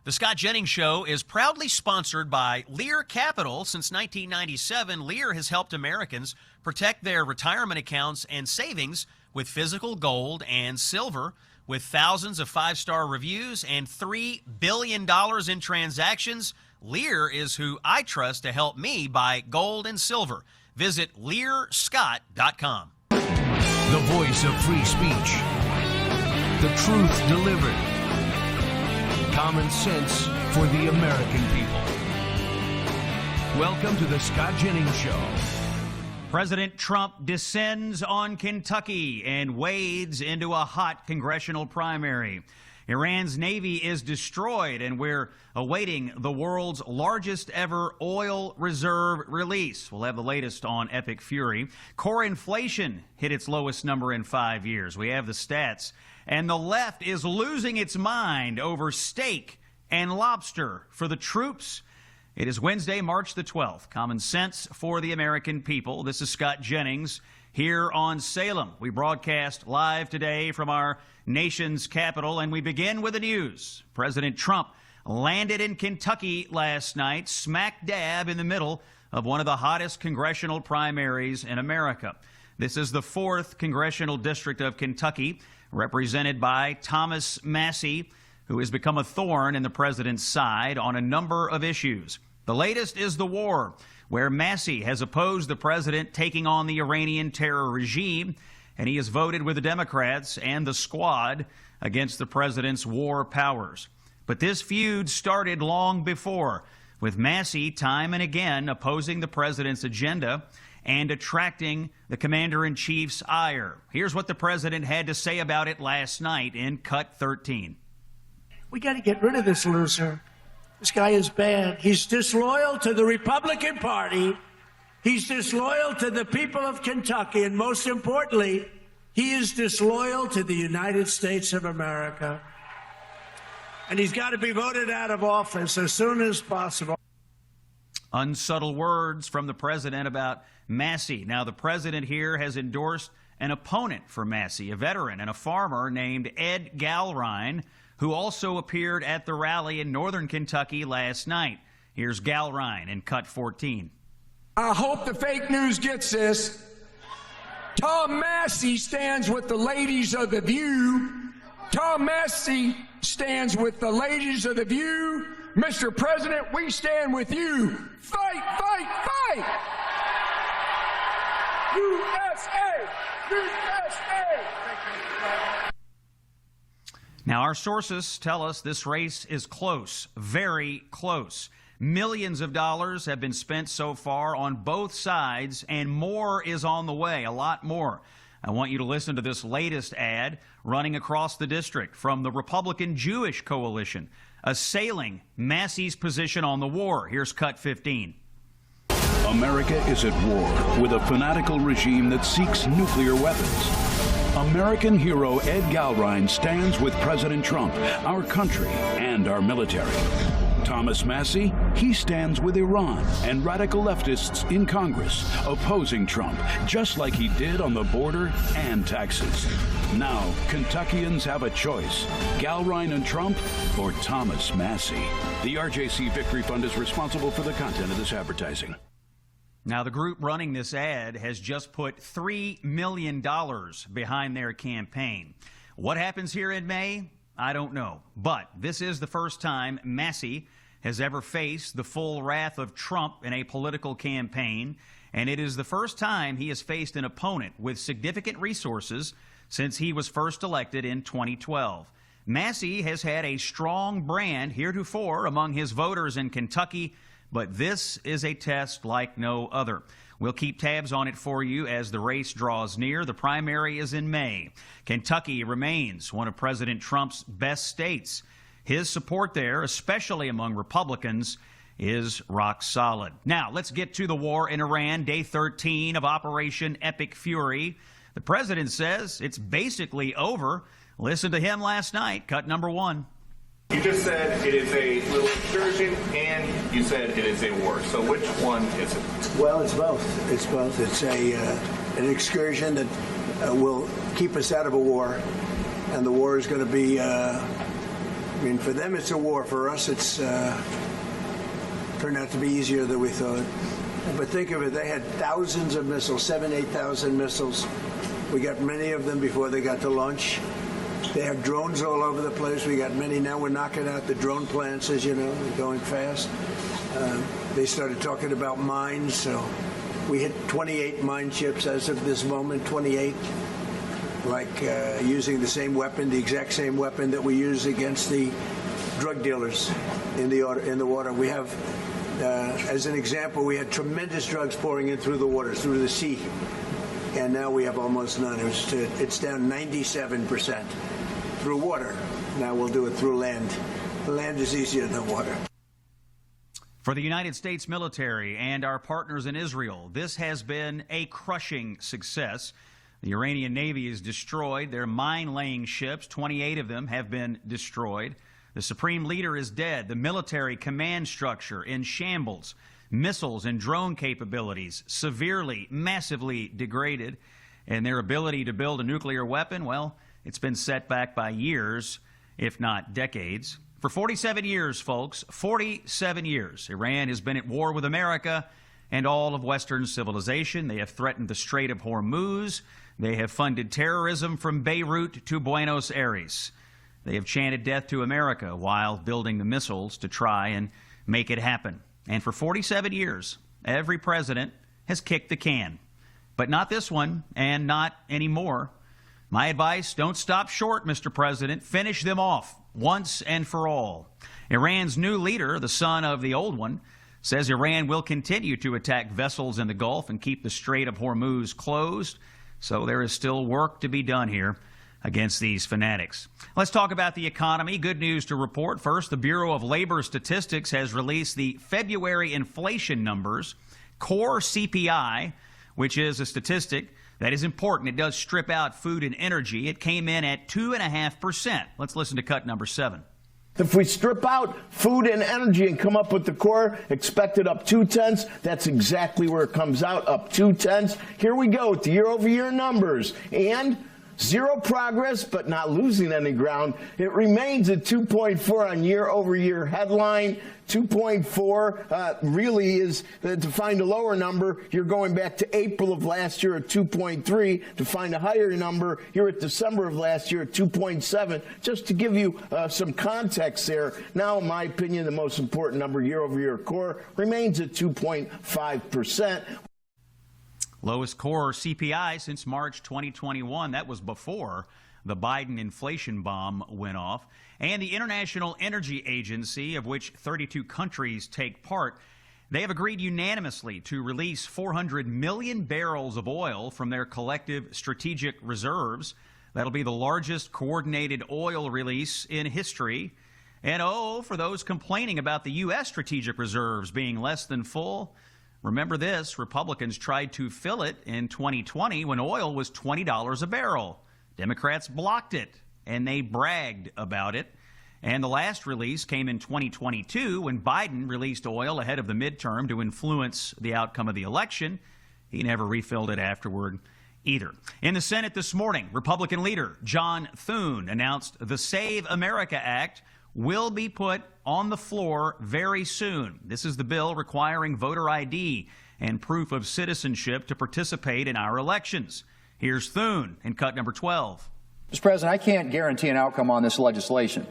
The Scott Jennings Show is proudly sponsored by Lear Capital. Since 1997, Lear has helped Americans protect their retirement accounts and savings with physical gold and silver. With thousands of five-star reviews and $3 billion in transactions, Lear is who I trust to help me buy gold and silver. Visit LearScott.com. The voice of free speech. The truth delivered. Common sense for the American people. Welcome to the Scott Jennings Show. President Trump descends on Kentucky and wades into a hot congressional primary. Iran's Navy is destroyed, and we're awaiting the world's largest ever oil reserve release. We'll have the latest on Epic Fury. Core inflation hit its lowest number in 5 years. We have the stats. And the left is losing its mind over steak and lobster for the troops. It is Wednesday, March the 12th. Common sense for the American people. This is Scott Jennings here on Salem. We broadcast live today from our nation's capital, and we begin with the news. President Trump landed in Kentucky last night, smack dab in the middle of one of the hottest congressional primaries in America. This is the 4th congressional district of Kentucky, represented by Thomas Massie, who has become a thorn in the president's side on a number of issues. The latest is the war, where Massie has opposed the president taking on the Iranian terror regime, and he has voted with the Democrats and the squad against the president's war powers. But this feud started long before, with Massie time and again opposing the president's agenda and attracting the commander-in-chief's ire. Here's what the president had to say about it last night in Cut 13. We got to get rid of this loser. This guy is bad. He's disloyal to the Republican Party. He's disloyal to the people of Kentucky. And most importantly, he is disloyal to the United States of America. And he's got to be voted out of office as soon as possible. Unsubtle words from the president about Massie. Now, the president here has endorsed an opponent for Massie, a veteran and a farmer named Ed Galrine, who also appeared at the rally in northern Kentucky last night. Here's Galrine in Cut 14. I hope the fake news gets this. Tom Massie stands with the ladies of The View. Tom Massie stands with the ladies of The View. Mr. President, we stand with you. Fight, fight, fight! USA! USA! Now, our sources tell us this race is close, very close. Millions of dollars have been spent so far on both sides, and more is on the way, a lot more. I want you to listen to this latest ad running across the district from the Republican Jewish Coalition, assailing Massie's position on the war. Here's Cut 15. America is at war with a fanatical regime that seeks nuclear weapons. American hero Ed Galrine stands with President Trump, our country, and our military. Thomas Massie, he stands with Iran and radical leftists in Congress, opposing Trump, just like he did on the border and taxes. Now, Kentuckians have a choice: Galrine and Trump or Thomas Massie. The RJC Victory Fund is responsible for the content of this advertising. Now, the group running this ad has just put $3 million behind their campaign. What happens here in May? I don't know. But this is the first time Massie has ever faced the full wrath of Trump in a political campaign, and it is the first time he has faced an opponent with significant resources since he was first elected in 2012. Massie has had a strong brand heretofore among his voters in Kentucky, but this is a test like no other. We'll keep tabs on it for you as the race draws near. The primary is in May. Kentucky remains one of President Trump's best states. His support there, especially among Republicans, is rock solid. Now, let's get to the war in Iran, day 13 of Operation Epic Fury. The president says it's basically over. Listen to him last night, cut number 1. You just said it is a little excursion, and you said it is a war. So which one is it? Well, it's both. It's both. It's an excursion that will keep us out of a war, and the war is going to be I mean, for them it's a war. For us, it's turned out to be easier than we thought. But think of it, they had thousands of missiles, 7,000, 8,000 missiles. We got many of them before they got to launch. They have drones all over the place. We got many now. We're knocking out the drone plants, as you know, they're going fast. They started talking about mines, so we hit 28 mine chips as of this moment, 28. Like using the same weapon, the exact same weapon that we use against the drug dealers in the water. We have, as an example, we had tremendous drugs pouring in through the water, through the sea, and now we have almost none. It's down 97% through water. Now we'll do it through land. The land is easier than water. For the United States military and our partners in Israel, this has been a crushing success. The Iranian Navy is destroyed. Their mine-laying ships, 28 of them, have been destroyed. The supreme leader is dead. The military command structure in shambles. Missiles and drone capabilities severely, massively degraded. And their ability to build a nuclear weapon, well, it's been set back by years, if not decades. For 47 years, folks, 47 years, Iran has been at war with America and all of Western civilization. They have threatened the Strait of Hormuz. They have funded terrorism from Beirut to Buenos Aires. They have chanted death to America while building the missiles to try and make it happen. And for 47 years, every president has kicked the can. But not this one, and not anymore. My advice, don't stop short, Mr. President. Finish them off once and for all. Iran's new leader, the son of the old one, says Iran will continue to attack vessels in the Gulf and keep the Strait of Hormuz closed. So there is still work to be done here against these fanatics. Let's talk about the economy. Good news to report. First, the Bureau of Labor Statistics has released the February inflation numbers. Core CPI, which is a statistic that is important. It does strip out food and energy. It came in at 2.5%. Let's listen to cut number 7. If we strip out food and energy and come up with the core expected up 0.2, that's exactly where it comes out, up 0.2. Here we go with the year-over-year numbers. And zero progress, but not losing any ground. It remains at 2.4 on year-over-year headline. 2.4 really is, to find a lower number, you're going back to April of last year at 2.3. To find a higher number, you're at December of last year at 2.7. Just to give you some context there. Now, in my opinion, the most important number, year-over-year core, remains at 2.5%. Lowest core CPI since March 2021. That was before the Biden inflation bomb went off. And the International Energy Agency, of which 32 countries take part, they have agreed unanimously to release 400 million barrels of oil from their collective strategic reserves. That'll be the largest coordinated oil release in history. And for those complaining about the U.S. strategic reserves being less than full, remember this, Republicans tried to fill it in 2020 when oil was $20 a barrel. Democrats blocked it, and they bragged about it. And the last release came in 2022 when Biden released oil ahead of the midterm to influence the outcome of the election. He never refilled it afterward either. In the Senate this morning, Republican leader John Thune announced the Save America Act will be put on the floor very soon. This is the bill requiring voter ID and proof of citizenship to participate in our elections. Here's Thune in cut number 12. Mr. President, I can't guarantee an outcome on this legislation,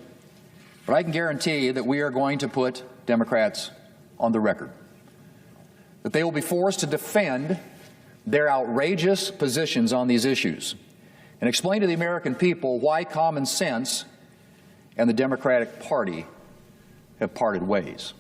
but I can guarantee that we are going to put Democrats on the record, that they will be forced to defend their outrageous positions on these issues and explain to the American people why common sense and the Democratic Party have parted ways.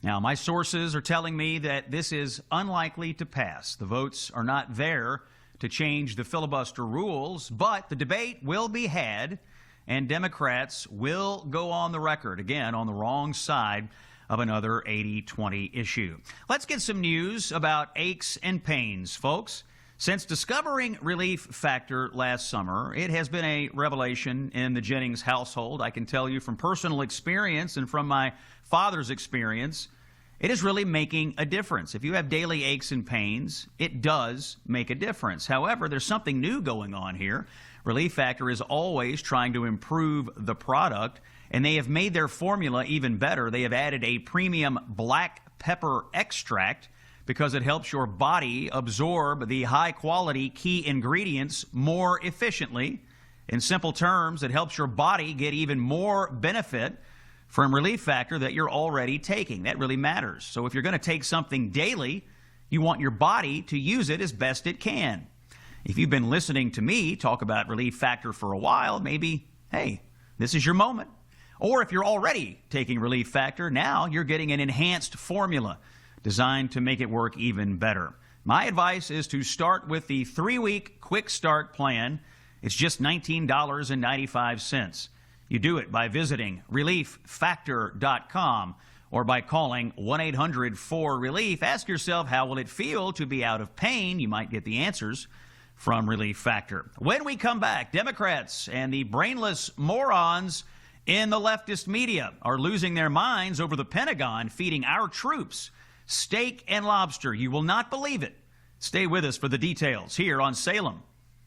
Now, my sources are telling me that this is unlikely to pass. The votes are not there to change the filibuster rules, but the debate will be had, and Democrats will go on the record, again, on the wrong side of another 80-20 issue. Let's get some news about aches and pains, folks. Since discovering Relief Factor last summer, it has been a revelation in the Jennings household. I can tell you from personal experience and from my father's experience, it is really making a difference. If you have daily aches and pains, it does make a difference. However, there's something new going on here. Relief Factor is always trying to improve the product, and they have made their formula even better. They have added a premium black pepper extract because it helps your body absorb the high-quality key ingredients more efficiently. In simple terms, it helps your body get even more benefit from Relief Factor that you're already taking. That really matters. So if you're going to take something daily, you want your body to use it as best it can. If you've been listening to me talk about Relief Factor for a while, maybe, hey, this is your moment. Or if you're already taking Relief Factor, now you're getting an enhanced formula designed to make it work even better. My advice is to start with the 3-week quick start plan. It's just $19.95. You do it by visiting relieffactor.com or by calling 1-800-4RELIEF. Ask yourself, how will it feel to be out of pain? You might get the answers from Relief Factor. When we come back, Democrats and the brainless morons in the leftist media are losing their minds over the Pentagon feeding our troops steak and lobster. You will not believe it. Stay with us for the details here on Salem.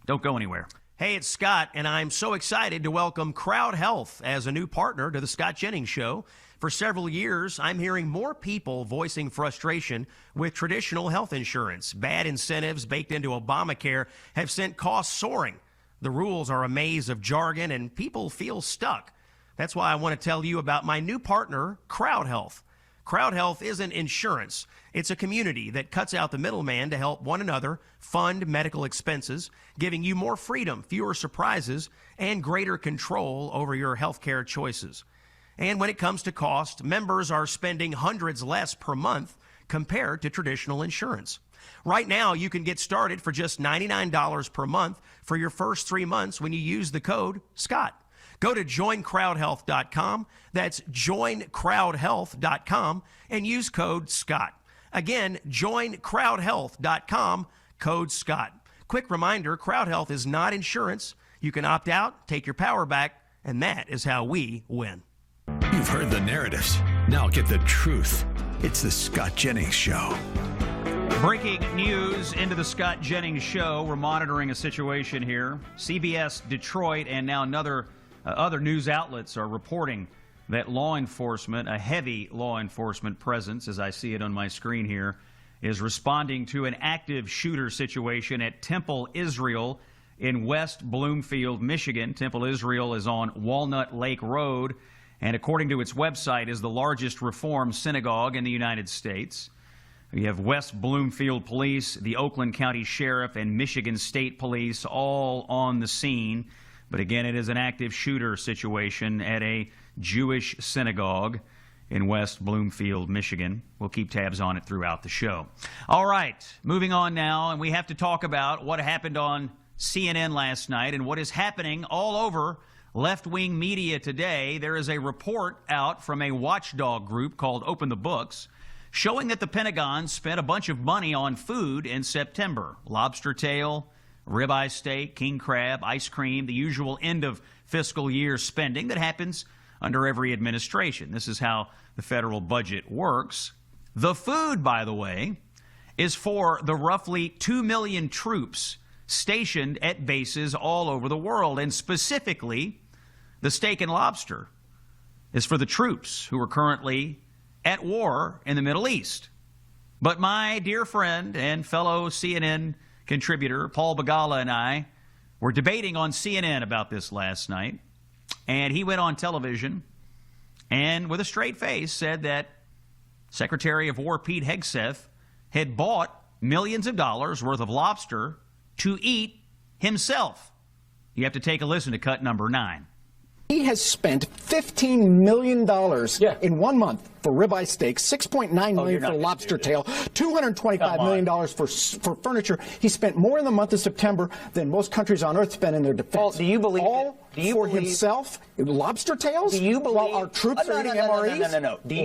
Don't go anywhere. Hey, it's Scott, and I'm so excited to welcome Crowd Health as a new partner to the Scott Jennings Show. For several years, I'm hearing more people voicing frustration with traditional health insurance. Bad incentives baked into Obamacare have sent costs soaring. The rules are a maze of jargon, and people feel stuck. That's why I want to tell you about my new partner, Crowd Health. Crowd Health isn't insurance. It's a community that cuts out the middleman to help one another fund medical expenses, giving you more freedom, fewer surprises, and greater control over your healthcare choices. And when it comes to cost, members are spending hundreds less per month compared to traditional insurance. Right now, you can get started for just $99 per month for your first 3 months when you use the code SCOTT. Go to joincrowdhealth.com. That's joincrowdhealth.com and use code SCOTT. Again, joincrowdhealth.com, code SCOTT. Quick reminder, Crowd Health is not insurance. You can opt out, take your power back, and that is how we win. You've heard the narratives. Now get the truth. It's the Scott Jennings Show. Breaking news into the Scott Jennings Show. We're monitoring a situation here. CBS Detroit and now other news outlets are reporting that law enforcement, a heavy law enforcement presence, as I see it on my screen here, is responding to an active shooter situation at Temple Israel in West Bloomfield, Michigan. Temple Israel is on Walnut Lake Road, and according to its website, is the largest Reform synagogue in the United States. You have West Bloomfield Police, the Oakland County Sheriff, and Michigan State Police all on the scene. But again, it is an active shooter situation at a Jewish synagogue in West Bloomfield, Michigan. We'll keep tabs on it throughout the show. All right, moving on now, and we have to talk about what happened on CNN last night and what is happening all over left-wing media today. There is a report out from a watchdog group called Open the Books showing that the Pentagon spent a bunch of money on food in September. Lobster tail, ribeye steak, king crab, ice cream, the usual end of fiscal year spending that happens under every administration. This is how the federal budget works. The food, by the way, is for the roughly 2 million troops stationed at bases all over the world. And specifically, the steak and lobster is for the troops who are currently at war in the Middle East. But my dear friend and fellow CNN contributor Paul Begala and I were debating on CNN about this last night, and he went on television and with a straight face said that Secretary of War Pete Hegseth had bought millions of dollars worth of lobster to eat himself. You have to take a listen to cut number 9. He has spent $15 million in 1 month for ribeye steak, $6.9 million for lobster tail, $225 million for furniture. He spent more in the month of September than most countries on earth spend in their defense. Paul, do you believe himself? Lobster tails? Do you believe while our troops are eating MREs? No. Do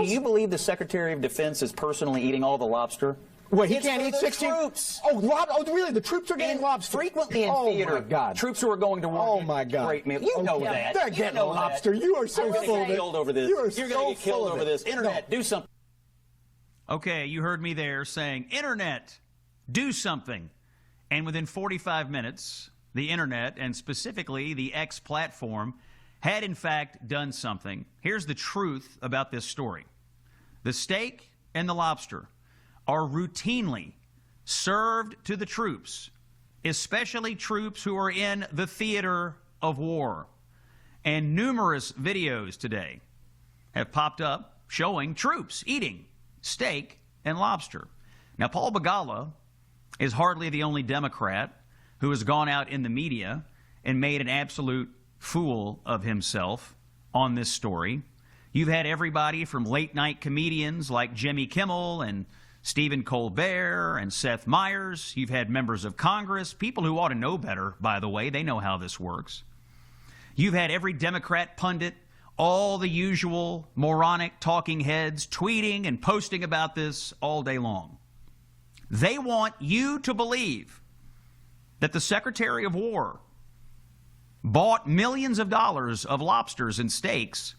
you believe the Secretary of Defense is personally eating all the lobster? Well, he can't eat 16. Troops. Oh, really? The troops are getting lobster frequently in theater. Oh my God! Troops who are going to war. Oh my God! Great meal. You know that. They're getting lobster. You are so full of it. Over this. You're going to get killed over this. Internet, do something. Okay, you heard me there saying, Internet, do something. And within 45 minutes, the internet, and specifically the X platform, had in fact done something. Here's the truth about this story. The steak and the lobster are routinely served to the troops, especially troops who are in the theater of war. And numerous videos today have popped up showing troops eating steak and lobster. Now, Paul Begala is hardly the only Democrat who has gone out in the media and made an absolute fool of himself on this story. You've had everybody from late-night comedians like Jimmy Kimmel and Stephen Colbert and Seth Meyers. You've had members of Congress, people who ought to know better, by the way. They know how this works. You've had every Democrat pundit, all the usual moronic talking heads tweeting and posting about this all day long. They want you to believe that the Secretary of War bought millions of dollars of lobsters and steaks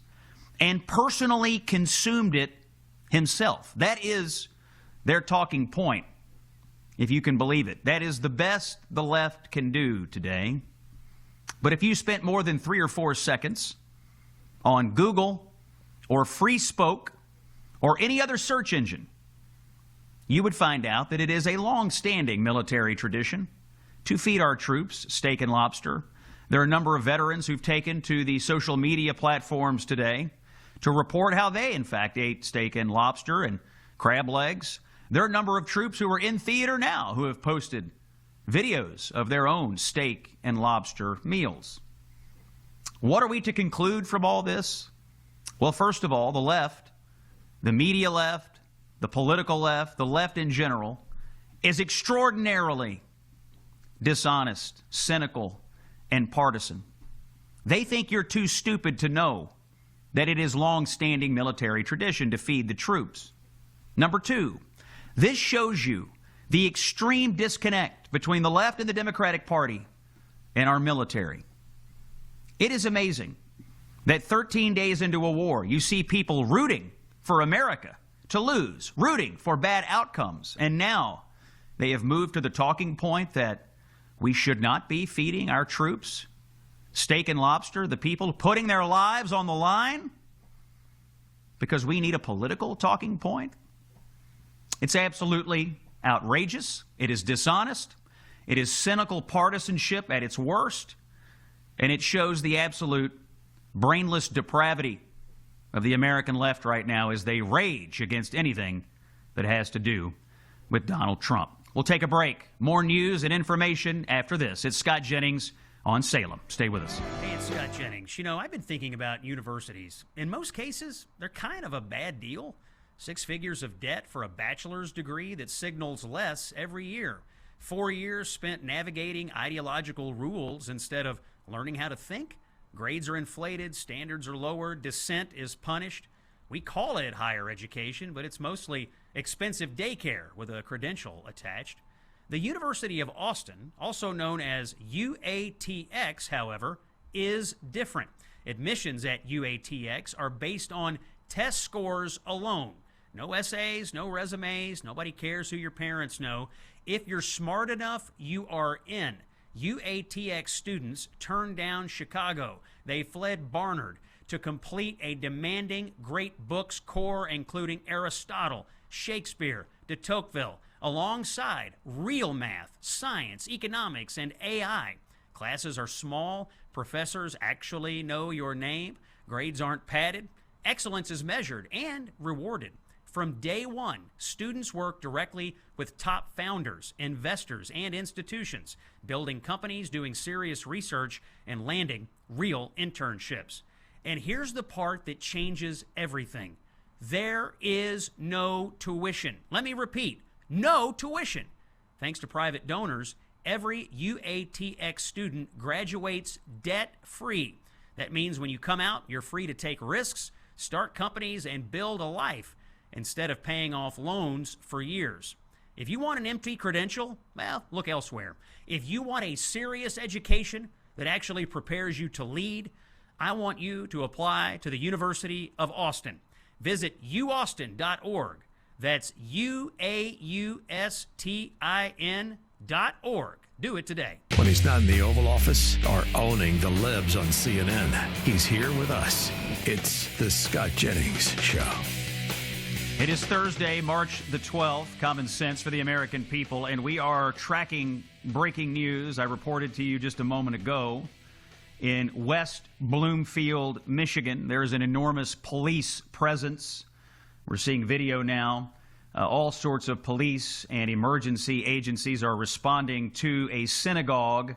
and personally consumed it himself. That is their talking point, if you can believe it. That is the best the left can do today. But if you spent more than 3 or 4 seconds on Google or Free Spoke or any other search engine, you would find out that it is a long-standing military tradition to feed our troops steak and lobster. There are a number of veterans who've taken to the social media platforms today to report how they, in fact, ate steak and lobster and crab legs. There are a number of troops who are in theater now who have posted videos of their own steak and lobster meals. What are we to conclude from all this? Well, first of all, the left, the media left, the political left, the left in general, is extraordinarily dishonest, cynical, and partisan. They think you're too stupid to know that it is long-standing military tradition to feed the troops. Number 2, this shows you the extreme disconnect between the left and the Democratic Party and our military. It is amazing that 13 days into a war, you see people rooting for America to lose, rooting for bad outcomes, and now they have moved to the talking point that we should not be feeding our troops steak and lobster, the people putting their lives on the line, because we need a political talking point. It's absolutely outrageous. It is dishonest. It is cynical partisanship at its worst. And it shows the absolute brainless depravity of the American left right now as they rage against anything that has to do with Donald Trump. We'll take a break. More news and information after this. It's Scott Jennings on Salem. Stay with us. Hey, it's Scott Jennings. You know, I've been thinking about universities. In most cases, they're kind of a bad deal. 6 figures of debt for a bachelor's degree that signals less every year. 4 years spent navigating ideological rules instead of learning how to think. Grades are inflated, standards are lowered, dissent is punished. We call it higher education, but it's mostly expensive daycare with a credential attached. The University of Austin, also known as UATX, however, is different. Admissions at UATX are based on test scores alone. No essays, no resumes, nobody cares who your parents know. If you're smart enough, you are in. UATX students turned down Chicago. They fled Barnard to complete a demanding great books core, including Aristotle, Shakespeare, de Tocqueville, alongside real math, science, economics, and AI. Classes are small. Professors actually know your name. Grades aren't padded. Excellence is measured and rewarded. From day one, students work directly with top founders, investors, and institutions, building companies, doing serious research, and landing real internships. And here's the part that changes everything. There is no tuition. Let me repeat, no tuition. Thanks to private donors, every UATX student graduates debt-free. That means when you come out, you're free to take risks, start companies, and build a life instead of paying off loans for years. If you want an empty credential, well, look elsewhere. If you want a serious education that actually prepares you to lead, I want you to apply to the University of Austin. Visit uaustin.org. That's UAUSTIN.org Do it today. When he's not in the Oval Office or owning the libs on CNN, he's here with us. It's the Scott Jennings Show. It is Thursday, March the 12th, Common Sense for the American People, and we are tracking breaking news I reported to you just a moment ago. In West Bloomfield, Michigan, there is an enormous police presence. We're seeing video now. All sorts of police and emergency agencies are responding to a synagogue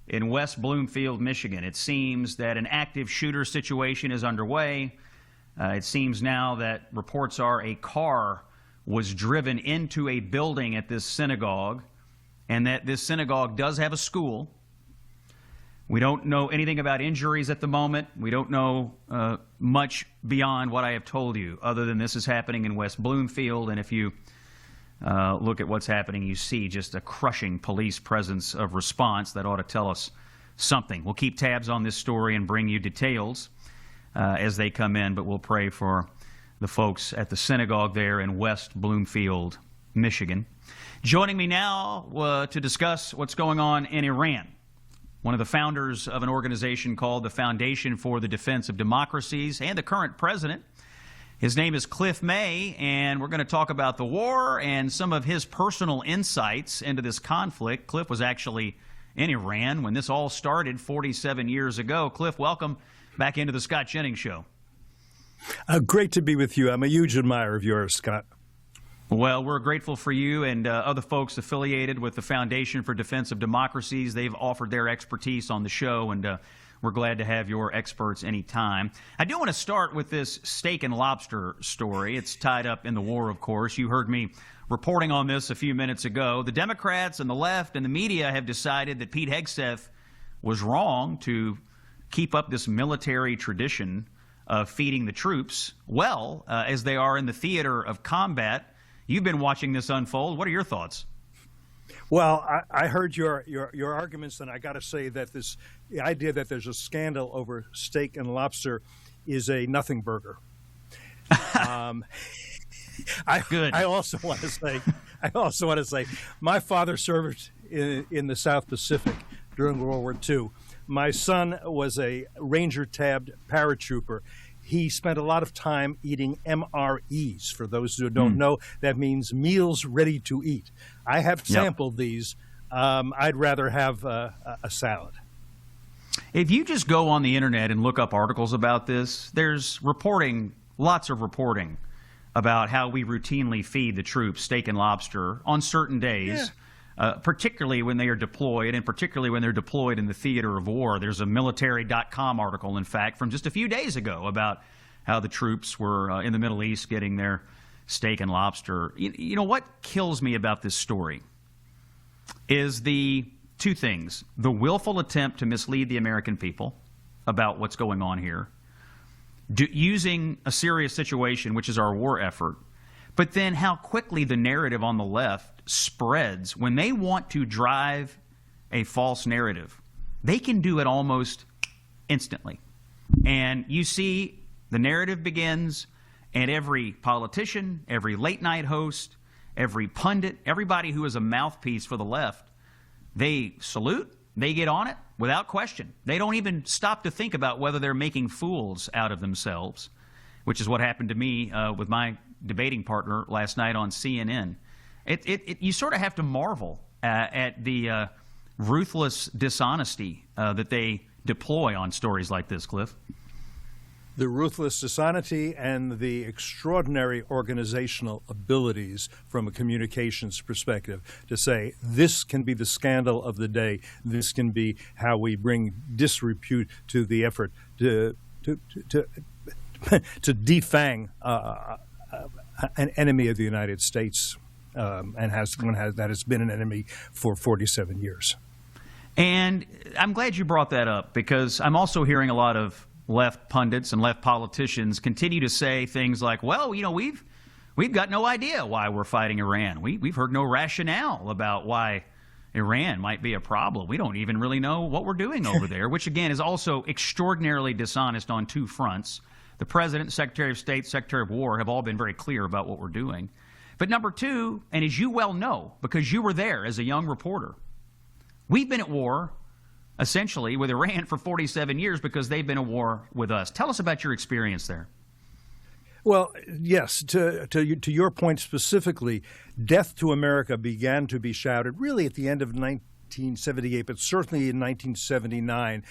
in West Bloomfield, Michigan. It seems that an active shooter situation is underway. It seems now that reports are a car was driven into a building at this synagogue, and that this synagogue does have a school. We don't know anything about injuries at the moment. We don't know much beyond what I have told you, other than this is happening in West Bloomfield. And if you look at what's happening, you see just a crushing police presence of response that ought to tell us something. We'll keep tabs on this story and bring you details as they come in, but we'll pray for the folks at the synagogue there in West Bloomfield, Michigan. Joining me now to discuss what's going on in Iran, one of the founders of an organization called the Foundation for the Defense of Democracies, and the current president. His name is Cliff May, and we're going to talk about the war and some of his personal insights into this conflict. Cliff was actually in Iran when this all started 47 years ago. Cliff, welcome back into the Scott Jennings Show. Great to be with you. I'm a huge admirer of yours, Scott. Well, we're grateful for you and other folks affiliated with the Foundation for Defense of Democracies. They've offered their expertise on the show, and we're glad to have your experts anytime. I do want to start with this steak and lobster story. It's tied up in the war, of course. You heard me reporting on this a few minutes ago. The Democrats and the left and the media have decided that Pete Hegseth was wrong to keep up this military tradition of feeding the troops well as they are in the theater of combat. You've been watching this unfold. What are your thoughts? Well, I heard your arguments, and I got to say that the idea that there's a scandal over steak and lobster is a nothing burger. Good. I also want to say, my father served in the South Pacific during World War II. My son was a Ranger-tabbed paratrooper. He spent a lot of time eating MREs. For those who don't know, that means meals ready to eat. I have sampled these. I'd rather have a salad. If you just go on the internet and look up articles about this, there's lots of reporting about how we routinely feed the troops steak and lobster on certain days. Particularly when they are deployed, and particularly when they're deployed in the theater of war. There's a military.com article, in fact, from just a few days ago about how the troops were in the Middle East getting their steak and lobster. You know, what kills me about this story is the two things: the willful attempt to mislead the American people about what's going on here, using a serious situation, which is our war effort, but then how quickly the narrative on the left spreads when they want to drive a false narrative. They can do it almost instantly. And you see the narrative begins, and every politician, every late night host, every pundit, everybody who is a mouthpiece for the left, they salute, they get on it without question. They don't even stop to think about whether they're making fools out of themselves, which is what happened to me with my debating partner last night on CNN. You sort of have to marvel at the ruthless dishonesty that they deploy on stories like this, Cliff. The ruthless dishonesty and the extraordinary organizational abilities from a communications perspective to say this can be the scandal of the day, this can be how we bring disrepute to the effort to defang an enemy of the United States. And that has been an enemy for 47 years. And I'm glad you brought that up, because I'm also hearing a lot of left pundits and left politicians continue to say things like, well, you know, we've got no idea why we're fighting Iran. We've heard no rationale about why Iran might be a problem. We don't even really know what we're doing over there, which, again, is also extraordinarily dishonest on two fronts. The President, Secretary of State, Secretary of War have all been very clear about what we're doing. But number two, and as you well know, because you were there as a young reporter, We've been at war, essentially, with Iran for 47 years because they've been at war with us. Tell us about your experience there. Well, yes, to your point specifically, death to America began to be shouted really at the end of 1978, but certainly in 1979.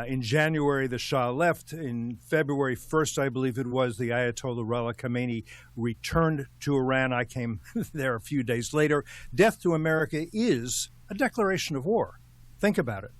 In January, the Shah left. In February 1st, I believe it was, the Ayatollah Ruhollah Khomeini returned to Iran. I came there a few days later. Death to America is a declaration of war. Think about it.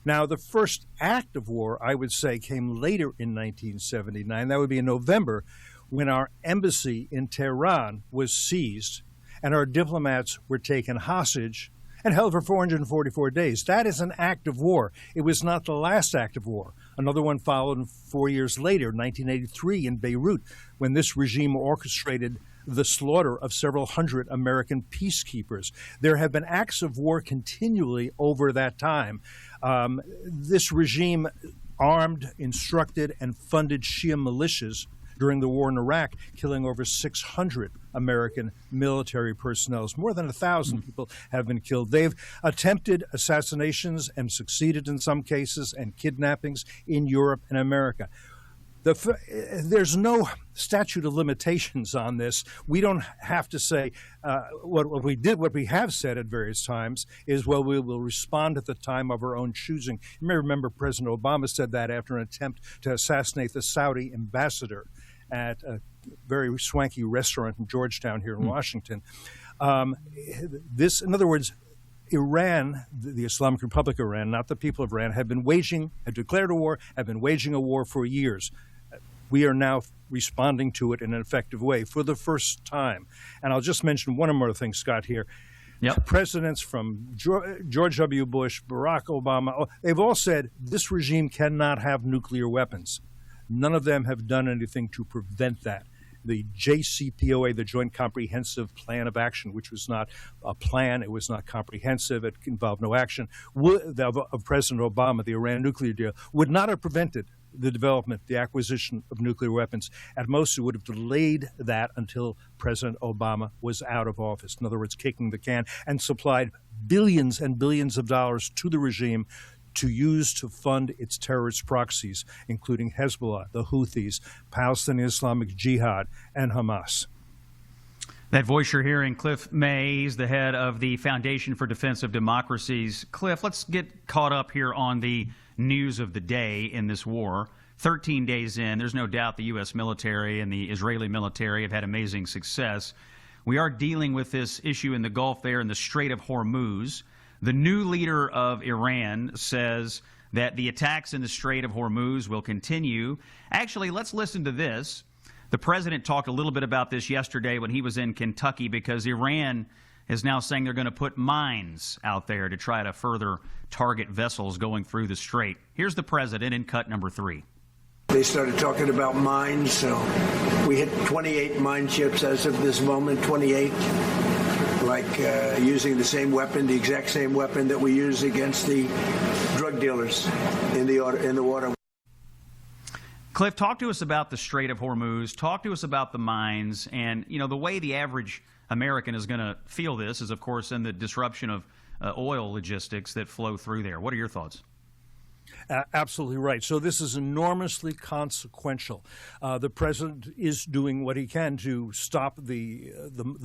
Now, the first act of war, I would say, came later in 1979. That would be in November, when our embassy in Tehran was seized and our diplomats were taken hostage and held for 444 days. That is an act of war. It was not the last act of war. Another one followed 4 years later, 1983, in Beirut, when this regime orchestrated the slaughter of several hundred American peacekeepers. There have been acts of war continually over that time. This regime armed, instructed, and funded Shia militias during the war in Iraq, killing over 600 American military personnel. More than 1,000 people have been killed. They've attempted assassinations and succeeded in some cases, and kidnappings in Europe and America. There's no statute of limitations on this. We don't have to say what we have said at various times is, well, we will respond at the time of our own choosing. You may remember President Obama said that after an attempt to assassinate the Saudi ambassador at a very swanky restaurant in Georgetown here in Washington. In other words, Iran, the Islamic Republic of Iran, not the people of Iran, had declared a war, have been waging a war for years. We are now responding to it in an effective way for the first time. And I'll just mention one more thing, Scott, here. Yep. Presidents from George W. Bush, Barack Obama, they've all said this regime cannot have nuclear weapons. None of them have done anything to prevent that. The JCPOA, the Joint Comprehensive Plan of Action, which was not a plan, it was not comprehensive, it involved no action, of President Obama, the Iran nuclear deal, would not have prevented the development, the acquisition of nuclear weapons. At most, it would have delayed that until President Obama was out of office. In other words, kicking the can, and supplied billions and billions of dollars to the regime to use to fund its terrorist proxies, including Hezbollah, the Houthis, Palestinian Islamic Jihad, and Hamas. That voice you're hearing, Cliff May, he's the head of the Foundation for Defense of Democracies. Cliff, let's get caught up here on the news of the day in this war. 13 days in, there's no doubt the U.S. military and the Israeli military have had amazing success. We are dealing with this issue in the Gulf there in the Strait of Hormuz. The new leader of Iran says that the attacks in the Strait of Hormuz will continue. Actually, let's listen to this. The president talked a little bit about this yesterday when he was in Kentucky, because Iran is now saying they're going to put mines out there to try to further target vessels going through the strait. Here's the president in cut number 3. They started talking about mines, so we hit 28 mine ships as of this moment, 28. Using the same weapon, the exact same weapon that we use against the drug dealers in the water. Cliff, talk to us about the Strait of Hormuz. Talk to us about the mines. And, the way the average American is going to feel this is, of course, in the disruption of oil logistics that flow through there. What are your thoughts? Absolutely right. So this is enormously consequential. The president is doing what he can to stop the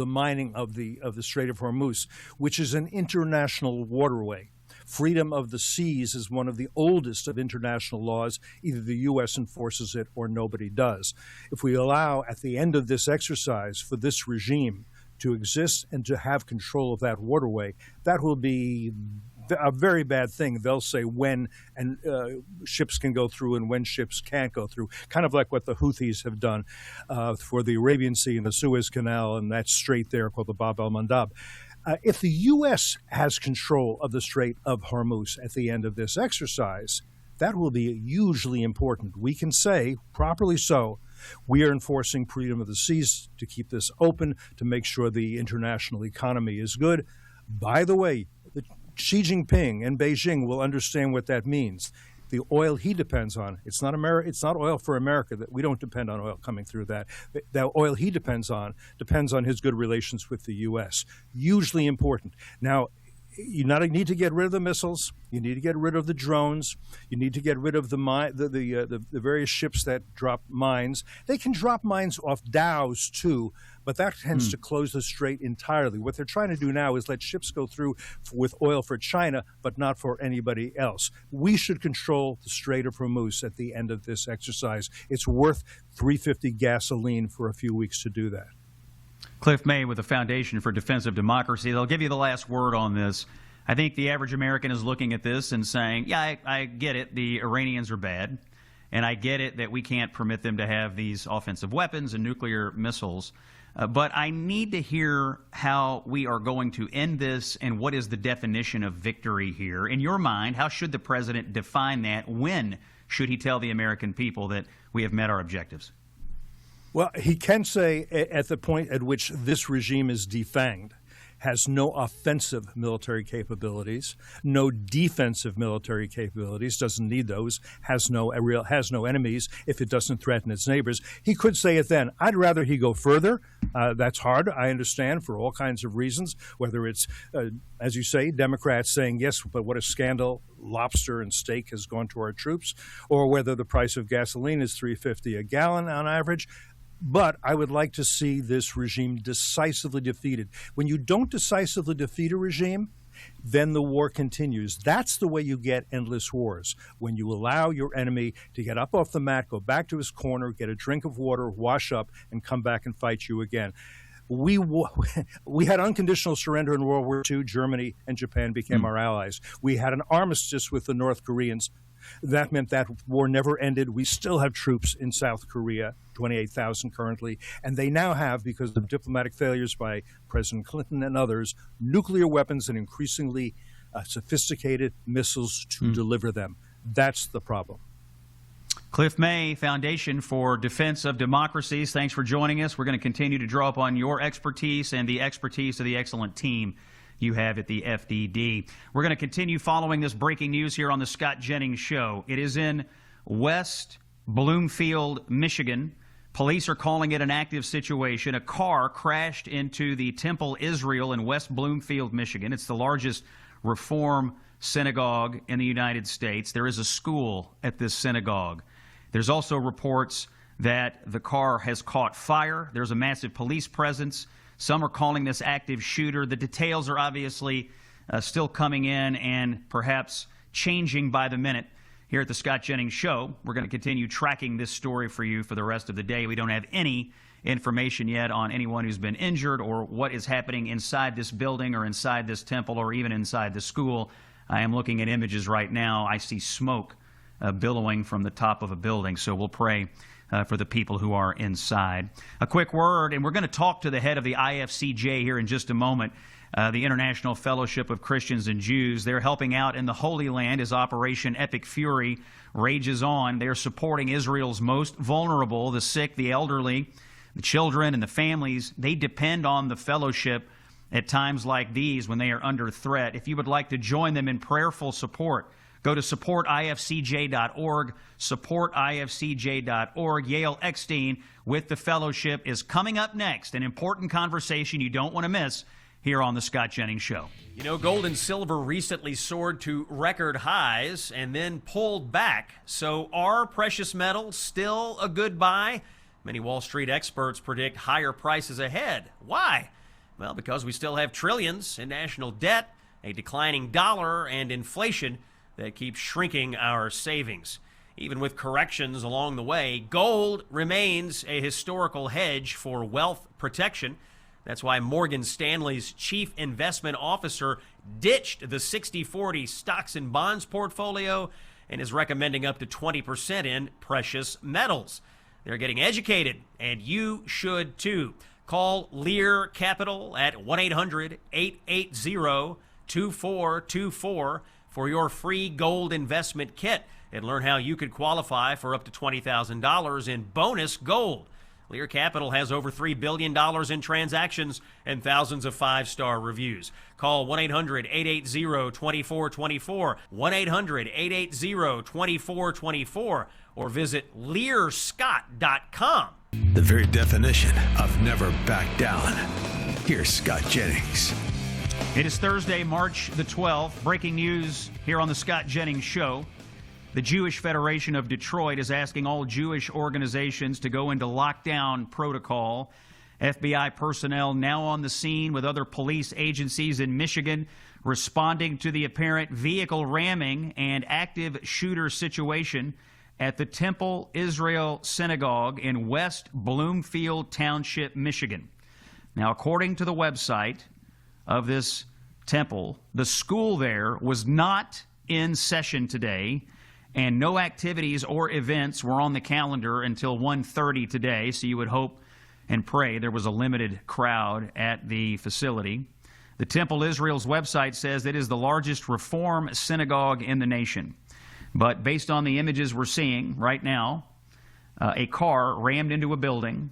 mining of the Strait of Hormuz, which is an international waterway. Freedom of the seas is one of the oldest of international laws. Either the U.S. enforces it or nobody does. If we allow, at the end of this exercise, for this regime to exist and to have control of that waterway, that will be a very bad thing. They'll say when ships can go through and when ships can't go through, kind of like what the Houthis have done for the Arabian Sea and the Suez Canal and that strait there called the Bab el-Mandab. If the U.S. has control of the Strait of Hormuz at the end of this exercise, that will be hugely important. We can say, properly so, we are enforcing freedom of the seas to keep this open, to make sure the international economy is good. By the way, Xi Jinping and Beijing will understand what that means. The oil he depends on, it's not oil for America. That we don't depend on oil coming through that. The oil he depends on his good relations with the U.S. Hugely important. Now, you need to get rid of the missiles. You need to get rid of the drones. You need to get rid of the various ships that drop mines. They can drop mines off dhows too, but that tends to close the strait entirely. What they're trying to do now is let ships go through with oil for China, but not for anybody else. We should control the Strait of Hormuz at the end of this exercise. It's worth $3.50 gasoline for a few weeks to do that. Cliff May with the Foundation for Defense of Democracy. They'll give you the last word on this. I think the average American is looking at this and saying, yeah, I get it. The Iranians are bad. And I get it that we can't permit them to have these offensive weapons and nuclear missiles. But I need to hear how we are going to end this and what is the definition of victory here. In your mind, how should the president define that? When should he tell the American people that we have met our objectives? Well, he can say at the point at which this regime is defanged, has no offensive military capabilities, no defensive military capabilities, doesn't need those, has no enemies if it doesn't threaten its neighbors. He could say it then. I'd rather he go further. That's hard, I understand, for all kinds of reasons, whether it's, as you say, Democrats saying, yes, but what a scandal, lobster and steak has gone to our troops, or whether the price of gasoline is $3.50 a gallon on average. But I would like to see this regime decisively defeated. When you don't decisively defeat a regime, then the war continues. That's the way you get endless wars. When you allow your enemy to get up off the mat, go back to his corner, get a drink of water, wash up, and come back and fight you again. We had unconditional surrender in World War II. Germany and Japan became our allies. We had an armistice with the North Koreans. That meant that war never ended. We still have troops in South Korea, 28,000 currently, and they now have, because of diplomatic failures by President Clinton and others, nuclear weapons and increasingly sophisticated missiles to deliver them. That's the problem. Cliff May, Foundation for Defense of Democracies, thanks for joining us. We're going to continue to draw upon your expertise and the expertise of the excellent team you have at the FDD. We're going to continue following this breaking news here on the Scott Jennings Show. It is in West Bloomfield, Michigan. Police are calling it an active situation. A car crashed into the Temple Israel in West Bloomfield, Michigan. It's the largest Reform synagogue in the United States. There is a school at this synagogue. There's also reports that the car has caught fire. There's a massive police presence. Some are calling this active shooter. The details are obviously still coming in and perhaps changing by the minute. Here at the Scott Jennings Show, we're going to continue tracking this story for you for the rest of the day. We don't have any information yet on anyone who's been injured or what is happening inside this building or inside this temple or even inside the school. I am looking at images right now. I see smoke billowing from the top of a building, so we'll pray for the people who are inside. A quick word, and we're going to talk to the head of the IFCJ here in just a moment, the International Fellowship of Christians and Jews. They're helping out in the Holy Land as Operation Epic Fury rages on. They're supporting Israel's most vulnerable, the sick, the elderly, the children, and the families. They depend on the fellowship at times like these when they are under threat. If you would like to join them in prayerful support, go to supportifcj.org, supportifcj.org. Yale Eckstein with the fellowship is coming up next, an important conversation you don't want to miss here on the Scott Jennings Show. You know, gold and silver recently soared to record highs and then pulled back. So are precious metals still a good buy? Many Wall Street experts predict higher prices ahead. Why? Well, because we still have trillions in national debt, a declining dollar, and inflation that keeps shrinking our savings. Even with corrections along the way, gold remains a historical hedge for wealth protection. That's why Morgan Stanley's chief investment officer ditched the 60-40 stocks and bonds portfolio and is recommending up to 20% in precious metals. They're getting educated, and you should too. Call Lear Capital at 1-800-880-2424 for your free gold investment kit and learn how you could qualify for up to $20,000 in bonus gold. Lear Capital has over $3 billion in transactions and thousands of five-star reviews. Call 1-800-880-2424, 1-800-880-2424, or visit learscott.com. The very definition of never back down. Here's Scott Jennings. It is Thursday, March the 12th. Breaking news here on the Scott Jennings Show. The Jewish Federation of Detroit is asking all Jewish organizations to go into lockdown protocol. FBI personnel now on the scene with other police agencies in Michigan responding to the apparent vehicle ramming and active shooter situation at the Temple Israel Synagogue in West Bloomfield Township, Michigan. Now, according to the website of this temple, the school there was not in session today, and no activities or events were on the calendar until 1:30 today, so you would hope and pray there was a limited crowd at the facility. The Temple Israel's website says it is the largest Reform synagogue in the nation. But based on the images we're seeing right now, a car rammed into a building.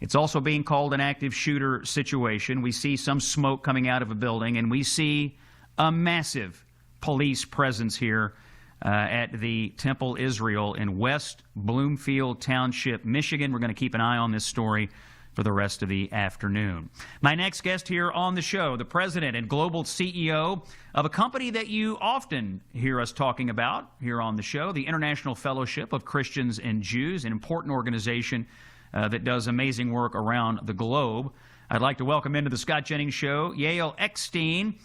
It's also being called an active shooter situation. We see some smoke coming out of a building, and we see a massive police presence here at the Temple Israel in West Bloomfield Township, Michigan. We're going to keep an eye on this story for the rest of the afternoon. My next guest here on the show, the president and global CEO of a company that you often hear us talking about here on the show, the International Fellowship of Christians and Jews, an important organization that does amazing work around the globe. I'd like to welcome into the Scott Jennings Show, Yael Eckstein.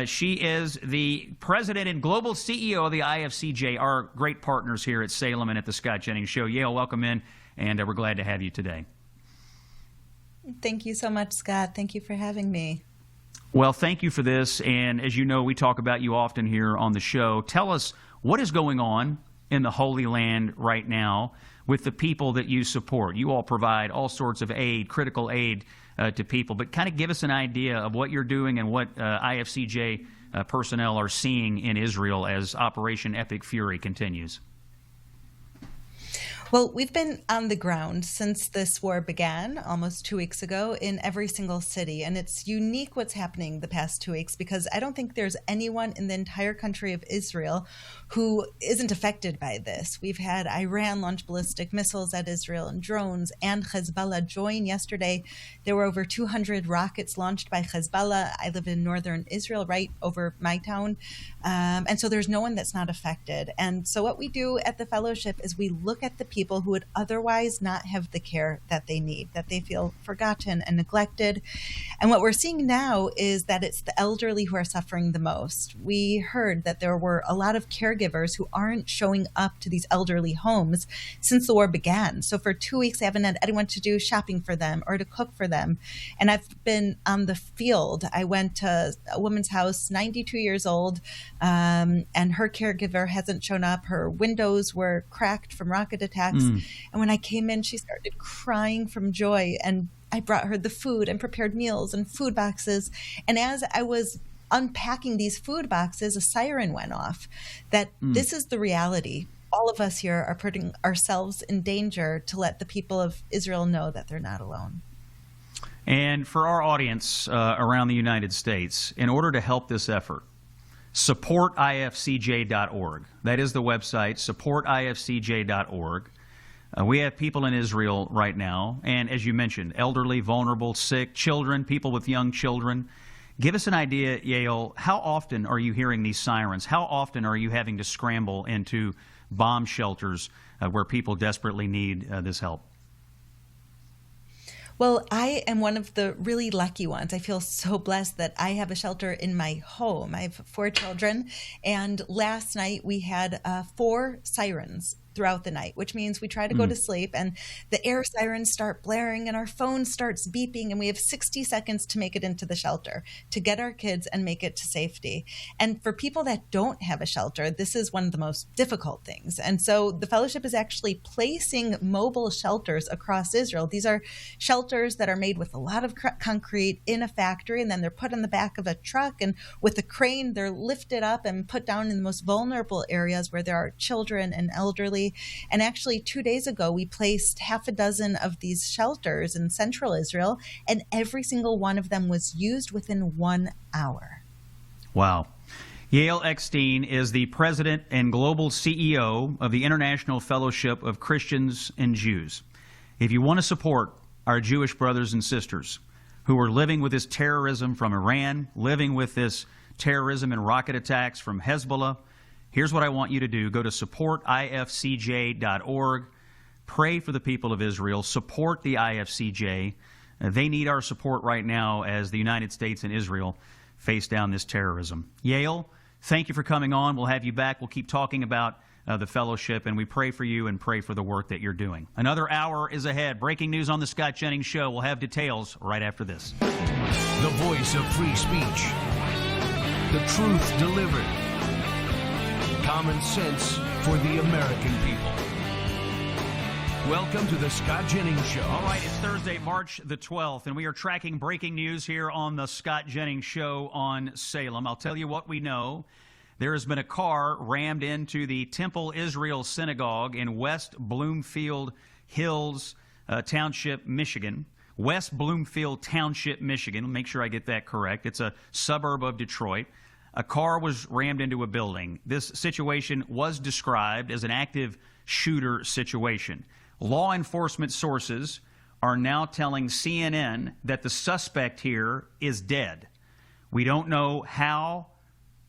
She is the president and global CEO of the IFCJ, our great partners here at Salem and at the Scott Jennings Show. Yael, welcome in, and we're glad to have you today. Thank you so much, Scott. Thank you for having me. Well, thank you for this, and as you know, we talk about you often here on the show. Tell us what is going on in the Holy Land right now with the people that you support. You all provide all sorts of aid, critical aid to people, but kind of give us an idea of what you're doing and what IFCJ personnel are seeing in Israel as Operation Epic Fury continues. Well, we've been on the ground since this war began almost 2 weeks ago in every single city. And it's unique what's happening the past 2 weeks because I don't think there's anyone in the entire country of Israel who isn't affected by this. We've had Iran launch ballistic missiles at Israel and drones, and Hezbollah join yesterday. There were over 200 rockets launched by Hezbollah. I live in northern Israel, right over my town. And so there's no one that's not affected. And so what we do at the fellowship is we look at the people who would otherwise not have the care that they need, that they feel forgotten and neglected. And what we're seeing now is that it's the elderly who are suffering the most. We heard that there were a lot of caregivers who aren't showing up to these elderly homes since the war began. So for 2 weeks, I haven't had anyone to do shopping for them or to cook for them. And I've been on the field. I went to a woman's house, 92 years old, and her caregiver hasn't shown up. Her windows were cracked from rocket attacks. And when I came in, she started crying from joy. And I brought her the food and prepared meals and food boxes. And as I was unpacking these food boxes, a siren went off that this is the reality. All of us here are putting ourselves in danger to let the people of Israel know that they're not alone. And for our audience around the United States, in order to help this effort, supportifcj.org. That is the website, supportifcj.org. We have people in Israel right now, and as you mentioned, elderly, vulnerable, sick, children, people with young children. Give us an idea, Yael, how often are you hearing these sirens? How often are you having to scramble into bomb shelters where people desperately need this help? Well, I am one of the really lucky ones. I feel so blessed that I have a shelter in my home. I have 4 children, and last night we had 4 sirens throughout the night, which means we try to go to sleep and the air sirens start blaring and our phone starts beeping and we have 60 seconds to make it into the shelter, to get our kids and make it to safety. And for people that don't have a shelter, this is one of the most difficult things. And so the fellowship is actually placing mobile shelters across Israel. These are shelters that are made with a lot of concrete in a factory, and then they're put on the back of a truck, and with a crane, they're lifted up and put down in the most vulnerable areas where there are children and elderly. And actually 2 days ago, we placed half a dozen of these shelters in central Israel, and every single one of them was used within 1 hour. Wow. Yael Eckstein is the president and global CEO of the International Fellowship of Christians and Jews. If you want to support our Jewish brothers and sisters who are living with this terrorism from Iran, living with this terrorism and rocket attacks from Hezbollah. Here's what I want you to do. Go to supportifcj.org. Pray for the people of Israel. Support the IFCJ. They need our support right now as the United States and Israel face down this terrorism. Yale, thank you for coming on. We'll have you back. We'll keep talking about the fellowship, and we pray for you and pray for the work that you're doing. Another hour is ahead. Breaking news on the Scott Jennings Show. We'll have details right after this. The voice of free speech. The truth delivered. Common sense for the American people. Welcome to the Scott Jennings Show. All right, it's Thursday, March the 12th, and we are tracking breaking news here on the Scott Jennings Show on Salem. I'll tell you what we know. There has been a car rammed into the Temple Israel Synagogue in West Bloomfield Hills Township, Michigan. West Bloomfield Township, Michigan. Make sure I get that correct. It's a suburb of Detroit. A car was rammed into a building. This situation was described as an active shooter situation. Law enforcement sources are now telling CNN that the suspect here is dead. We don't know how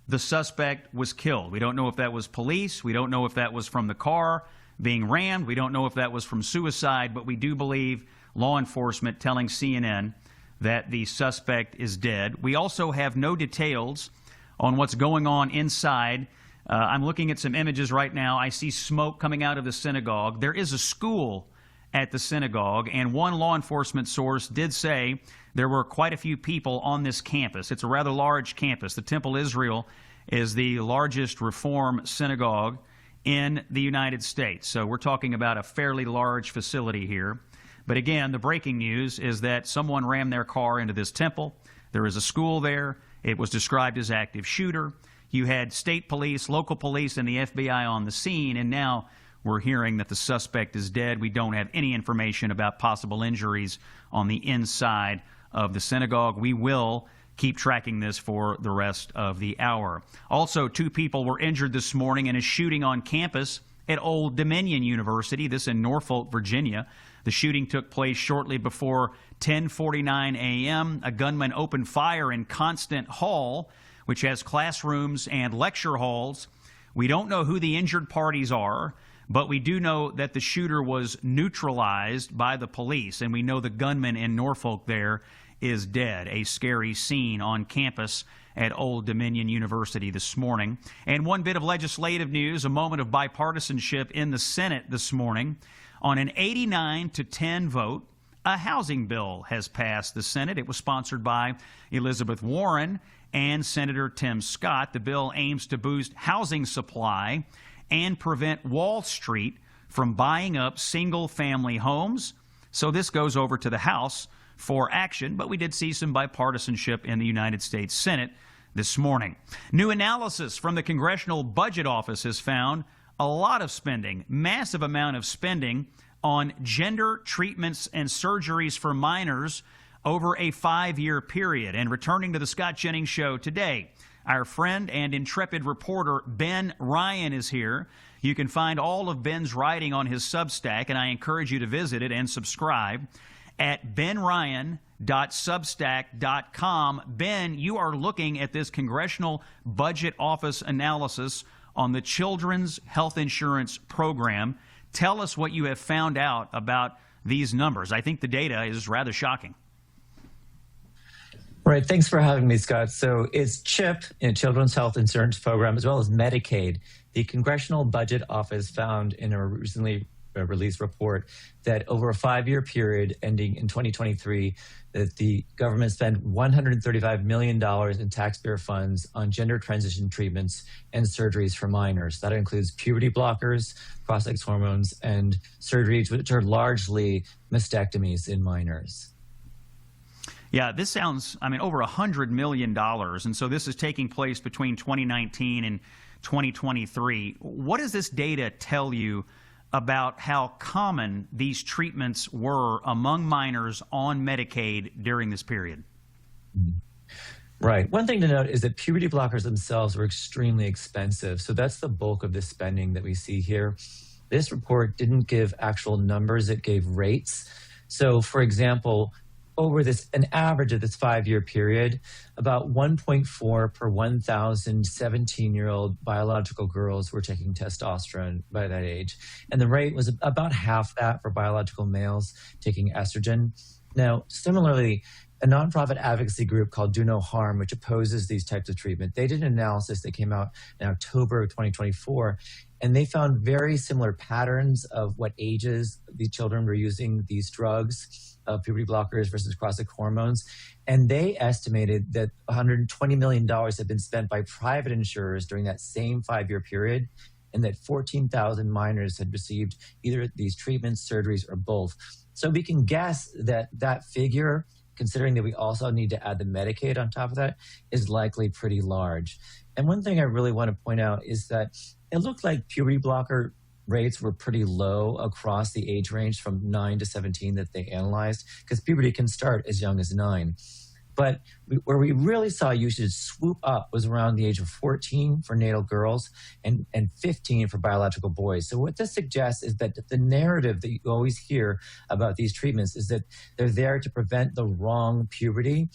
the suspect was killed. We don't know if that was police. We don't know if that was from the car being rammed. We don't know if that was from suicide, but we do believe law enforcement telling CNN that the suspect is dead. We also have no details on what's going on inside. I'm looking at some images right now. I see smoke coming out of the synagogue. There is a school at the synagogue, and one law enforcement source did say there were quite a few people on this campus. It's a rather large campus. The Temple Israel is the largest Reform synagogue in the United States. So we're talking about a fairly large facility here. But again, the breaking news is that someone rammed their car into this temple. There is a school there. It was described as active shooter. You had state police, local police, and the FBI on the scene, and now we're hearing that the suspect is dead. We don't have any information about possible injuries on the inside of the synagogue. We will keep tracking this for the rest of the hour. Also, 2 people were injured this morning in a shooting on campus at Old Dominion University, this in Norfolk, Virginia. The shooting took place shortly before 10:49 a.m. A gunman opened fire in Constant Hall, which has classrooms and lecture halls. We don't know who the injured parties are, but we do know that the shooter was neutralized by the police, and we know the gunman in Norfolk there is dead. A scary scene on campus at Old Dominion University this morning. And one bit of legislative news, a moment of bipartisanship in the Senate this morning. On an 89-10 vote, a housing bill has passed the Senate. It was sponsored by Elizabeth Warren and Senator Tim Scott. The bill aims to boost housing supply and prevent Wall Street from buying up single-family homes. So this goes over to the House for action, but we did see some bipartisanship in the United States Senate this morning. New analysis from the Congressional Budget Office has found a lot of spending, massive amount of spending on gender treatments and surgeries for minors over a 5-year period. And returning to the Scott Jennings Show today, our friend and intrepid reporter Ben Ryan is here. You can find all of Ben's writing on his Substack, and I encourage you to visit it and subscribe at benryan.substack.com. Ben, you are looking at this Congressional Budget Office analysis on the Children's Health Insurance Program. Tell us what you have found out about these numbers. I think the data is rather shocking. Right. Thanks for having me, Scott. So it's CHIP, Children's Health Insurance Program, as well as Medicaid. The Congressional Budget Office found in a recently released report that over a 5-year period ending in 2023, that the government spent $135 million in taxpayer funds on gender transition treatments and surgeries for minors. That includes puberty blockers, prostate hormones, and surgeries which are largely mastectomies in minors. Yeah, this sounds, over $100 million. And so this is taking place between 2019 and 2023. What does this data tell you about how common these treatments were among minors on Medicaid during this period? Right. One thing to note is that puberty blockers themselves were extremely expensive. So that's the bulk of the spending that we see here. This report didn't give actual numbers, it gave rates. So, for example, over an average of this 5-year period, about 1.4 per 1,000 17-year-old biological girls were taking testosterone by that age. And the rate was about half that for biological males taking estrogen. Now, similarly, a nonprofit advocacy group called Do No Harm, which opposes these types of treatment, they did an analysis that came out in October of 2024, and they found very similar patterns of what ages these children were using these drugs, puberty blockers versus cross-sex hormones. And they estimated that $120 million had been spent by private insurers during that same 5-year period, and that 14,000 minors had received either these treatments, surgeries, or both. So we can guess that that figure, considering that we also need to add the Medicaid on top of that, is likely pretty large. And one thing I really want to point out is that it looked like puberty blocker rates were pretty low across the age range from 9 to 17 that they analyzed, because puberty can start as young as 9. But where we really saw usage swoop up was around the age of 14 for natal girls and 15 for biological boys. So what this suggests is that the narrative that you always hear about these treatments is that they're there to prevent the wrong puberty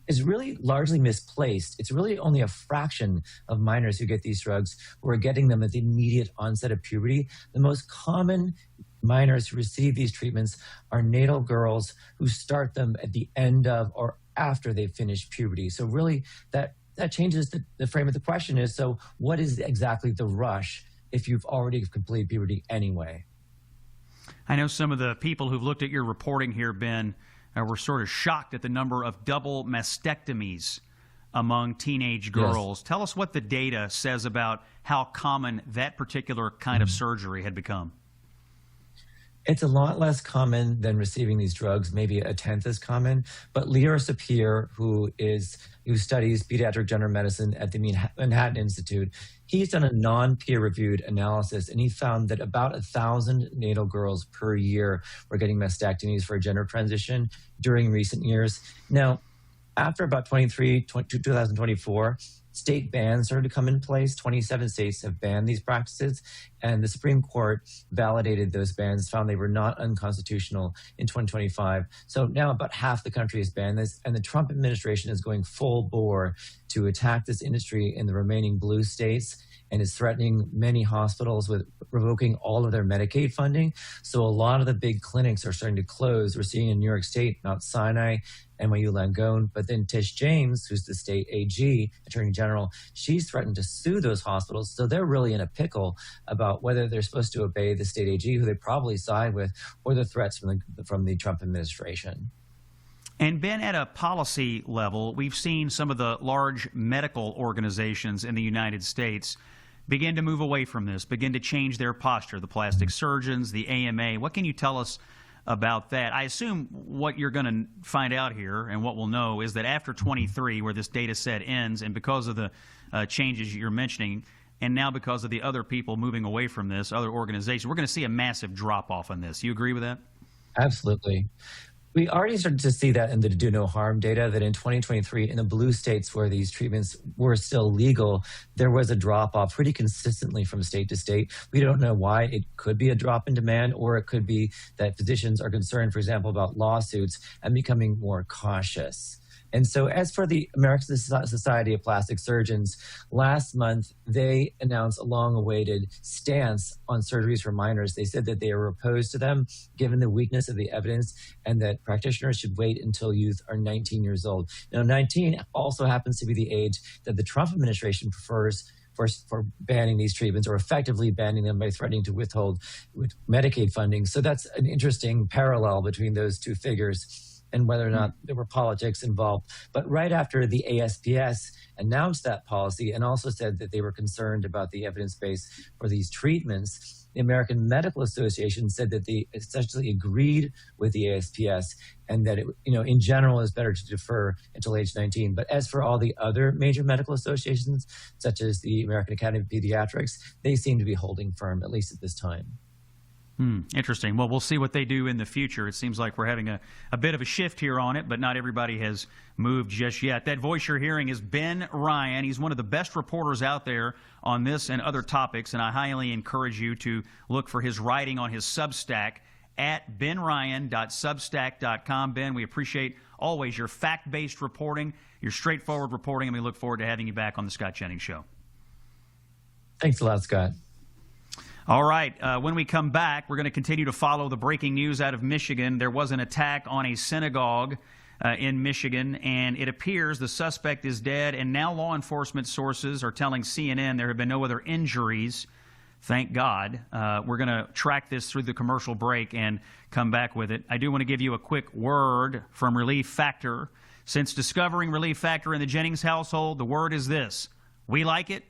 is really largely misplaced. It's really only a fraction of minors who get these drugs who are getting them at the immediate onset of puberty. The most common minors who receive these treatments are natal girls who start them at the end of or after they've finished puberty. So really that changes the frame of the question is, so what is exactly the rush if you've already completed puberty anyway? I know some of the people who've looked at your reporting here, Ben, were sort of shocked at the number of double mastectomies among teenage girls. Yes. Tell us what the data says about how common that particular kind of surgery had become. It's a lot less common than receiving these drugs, maybe a tenth as common. But Lior Sapir, who studies pediatric gender medicine at the Manhattan Institute, he's done a non-peer-reviewed analysis, and he found that about 1,000 natal girls per year were getting mastectomies for a gender transition during recent years. Now, after about 2024, state bans started to come in place. 27 states have banned these practices, and the Supreme Court validated those bans, found they were not unconstitutional in 2025. So now about half the country has banned this, and the Trump administration is going full bore to attack this industry in the remaining blue states and is threatening many hospitals with revoking all of their Medicaid funding. So a lot of the big clinics are starting to close. We're seeing in New York State, Mount Sinai, NYU Langone, but then Tish James, who's the state AG, Attorney General, she's threatened to sue those hospitals. So they're really in a pickle about whether they're supposed to obey the state AG, who they probably side with, or the threats from the Trump administration. And Ben, at a policy level, we've seen some of the large medical organizations in the United States begin to move away from this, begin to change their posture, the plastic surgeons, the AMA. What can you tell us about that? I assume what you're going to find out here and what we'll know is that after 23, where this data set ends, and because of the changes you're mentioning, and now because of the other people moving away from this, other organizations, we're going to see a massive drop-off on this. You agree with that? Absolutely. We already started to see that in the Do No Harm data, that in 2023, in the blue states where these treatments were still legal, there was a drop-off pretty consistently from state to state. We don't know why. It could be a drop in demand, or it could be that physicians are concerned, for example, about lawsuits and becoming more cautious. And so as for the American Society of Plastic Surgeons, last month, they announced a long-awaited stance on surgeries for minors. They said that they are opposed to them, given the weakness of the evidence, and that practitioners should wait until youth are 19 years old. Now, 19 also happens to be the age that the Trump administration prefers for banning these treatments, or effectively banning them by threatening to withhold Medicaid funding. So that's an interesting parallel between those two figures, and whether or not there were politics involved. But right after the ASPS announced that policy and also said that they were concerned about the evidence base for these treatments, the American Medical Association said that they essentially agreed with the ASPS, and that it, in general, is better to defer until age 19. But as for all the other major medical associations, such as the American Academy of Pediatrics, they seem to be holding firm, at least at this time. Interesting. Well, we'll see what they do in the future. It seems like we're having a bit of a shift here on it, but not everybody has moved just yet. That voice you're hearing is Ben Ryan. He's one of the best reporters out there on this and other topics, and I highly encourage you to look for his writing on his Substack at benryan.substack.com. Ben, we appreciate always your fact-based reporting, your straightforward reporting, and we look forward to having you back on the Scott Jennings Show. Thanks a lot, Scott. All right. When we come back, we're going to continue to follow the breaking news out of Michigan. There was an attack on a synagogue in Michigan, and it appears the suspect is dead, and now law enforcement sources are telling CNN there have been no other injuries. Thank God. We're going to track this through the commercial break and come back with it. I do want to give you a quick word from Relief Factor. Since discovering Relief Factor in the Jennings household, the word is this: we like it,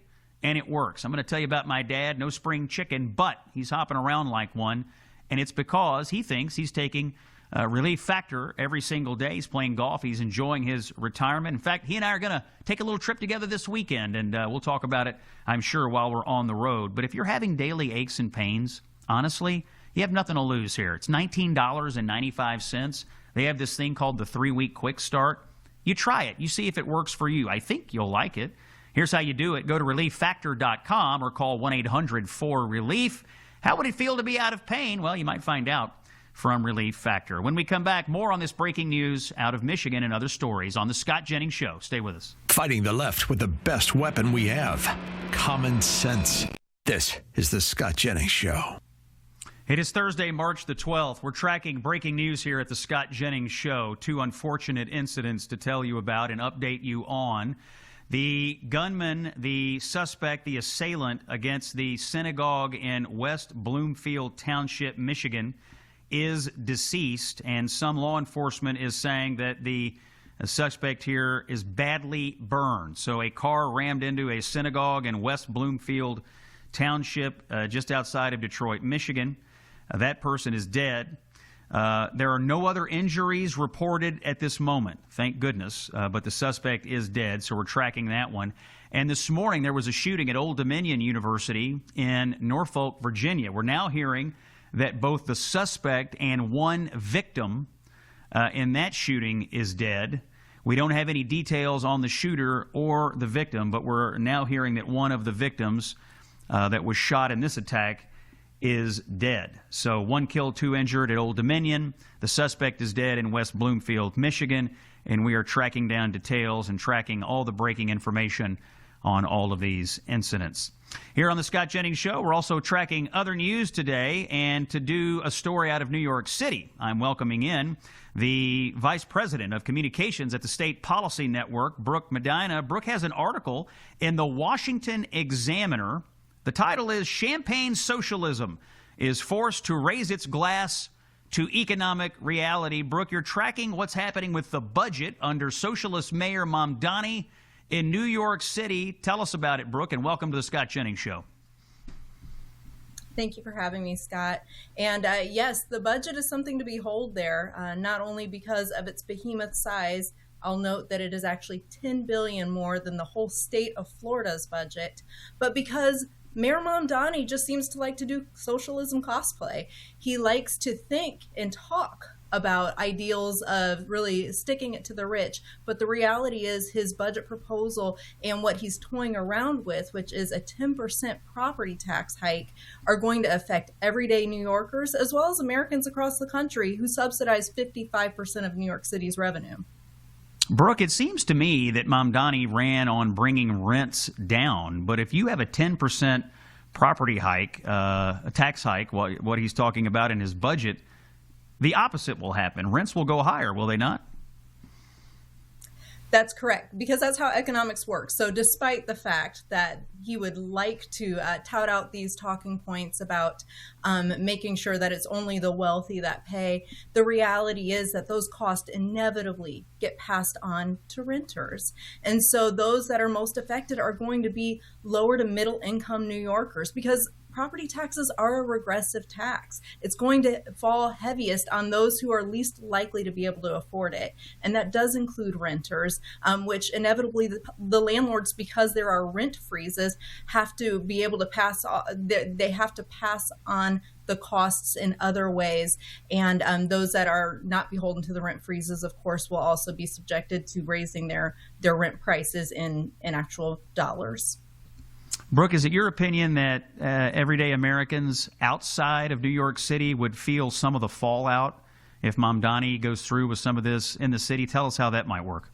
and it works. I'm going to tell you about my dad, no spring chicken, but he's hopping around like one, and it's because he thinks he's taking Relief Factor every single day. He's playing golf. He's enjoying his retirement. In fact, he and I are going to take a little trip together this weekend, and we'll talk about it, I'm sure, while we're on the road. But if you're having daily aches and pains, honestly, you have nothing to lose here. It's $19.95. They have this thing called the 3-week quick start. You try it. You see if it works for you. I think you'll like it. Here's how you do it. Go to relieffactor.com or call 1-800-4RELIEF. How would it feel to be out of pain? Well, you might find out from Relief Factor. When we come back, more on this breaking news out of Michigan and other stories on the Scott Jennings Show. Stay with us. Fighting the left with the best weapon we have, common sense. This is the Scott Jennings Show. It is Thursday, March the 12th. We're tracking breaking news here at the Scott Jennings Show. 2 unfortunate incidents to tell you about and update you on. The gunman, the suspect, the assailant against the synagogue in West Bloomfield Township, Michigan, is deceased, and some law enforcement is saying that the suspect here is badly burned. So a car rammed into a synagogue in West Bloomfield Township, just outside of Detroit, Michigan. That person is dead. There are no other injuries reported at this moment, thank goodness, but the suspect is dead, so we're tracking that one. And this morning there was a shooting at Old Dominion University in Norfolk, Virginia. We're now hearing that both the suspect and one victim in that shooting is dead. We don't have any details on the shooter or the victim, but we're now hearing that one of the victims that was shot in this attack is dead. So 1 killed, 2 injured at Old Dominion. The suspect is dead in West Bloomfield, Michigan, and we are tracking down details and tracking all the breaking information on all of these incidents. Here on the Scott Jennings Show, we're also tracking other news today, and to do a story out of New York City, I'm welcoming in the Vice President of Communications at the State Policy Network, Brooke Medina. Brooke has an article in the Washington Examiner. The title is "Champagne Socialism is Forced to Raise Its Glass to Economic Reality." Brooke, you're tracking what's happening with the budget under Socialist Mayor Mamdani in New York City. Tell us about it, Brooke, and welcome to the Scott Jennings Show. Thank you for having me, Scott. And yes, the budget is something to behold there, not only because of its behemoth size. I'll note that it is actually $10 billion more than the whole state of Florida's budget, but because Mayor Mamdani just seems to like to do socialism cosplay. He likes to think and talk about ideals of really sticking it to the rich. But the reality is his budget proposal and what he's toying around with, which is a 10% property tax hike, are going to affect everyday New Yorkers as well as Americans across the country who subsidize 55% of New York City's revenue. Brooke, it seems to me that Mamdani ran on bringing rents down, but if you have a 10% property hike, a tax hike, what he's talking about in his budget, the opposite will happen. Rents will go higher, will they not? That's correct, because that's how economics works. So despite the fact that he would like to tout out these talking points about making sure that it's only the wealthy that pay, the reality is that those costs inevitably get passed on to renters. And so those that are most affected are going to be lower to middle income New Yorkers, because property taxes are a regressive tax. It's going to fall heaviest on those who are least likely to be able to afford it. And that does include renters, which inevitably the landlords, because there are rent freezes, have to be able to pass on the costs in other ways. And those that are not beholden to the rent freezes, of course, will also be subjected to raising their rent prices in actual dollars. Brooke, is it your opinion that everyday Americans outside of New York City would feel some of the fallout if Mamdani goes through with some of this in the city? Tell us how that might work.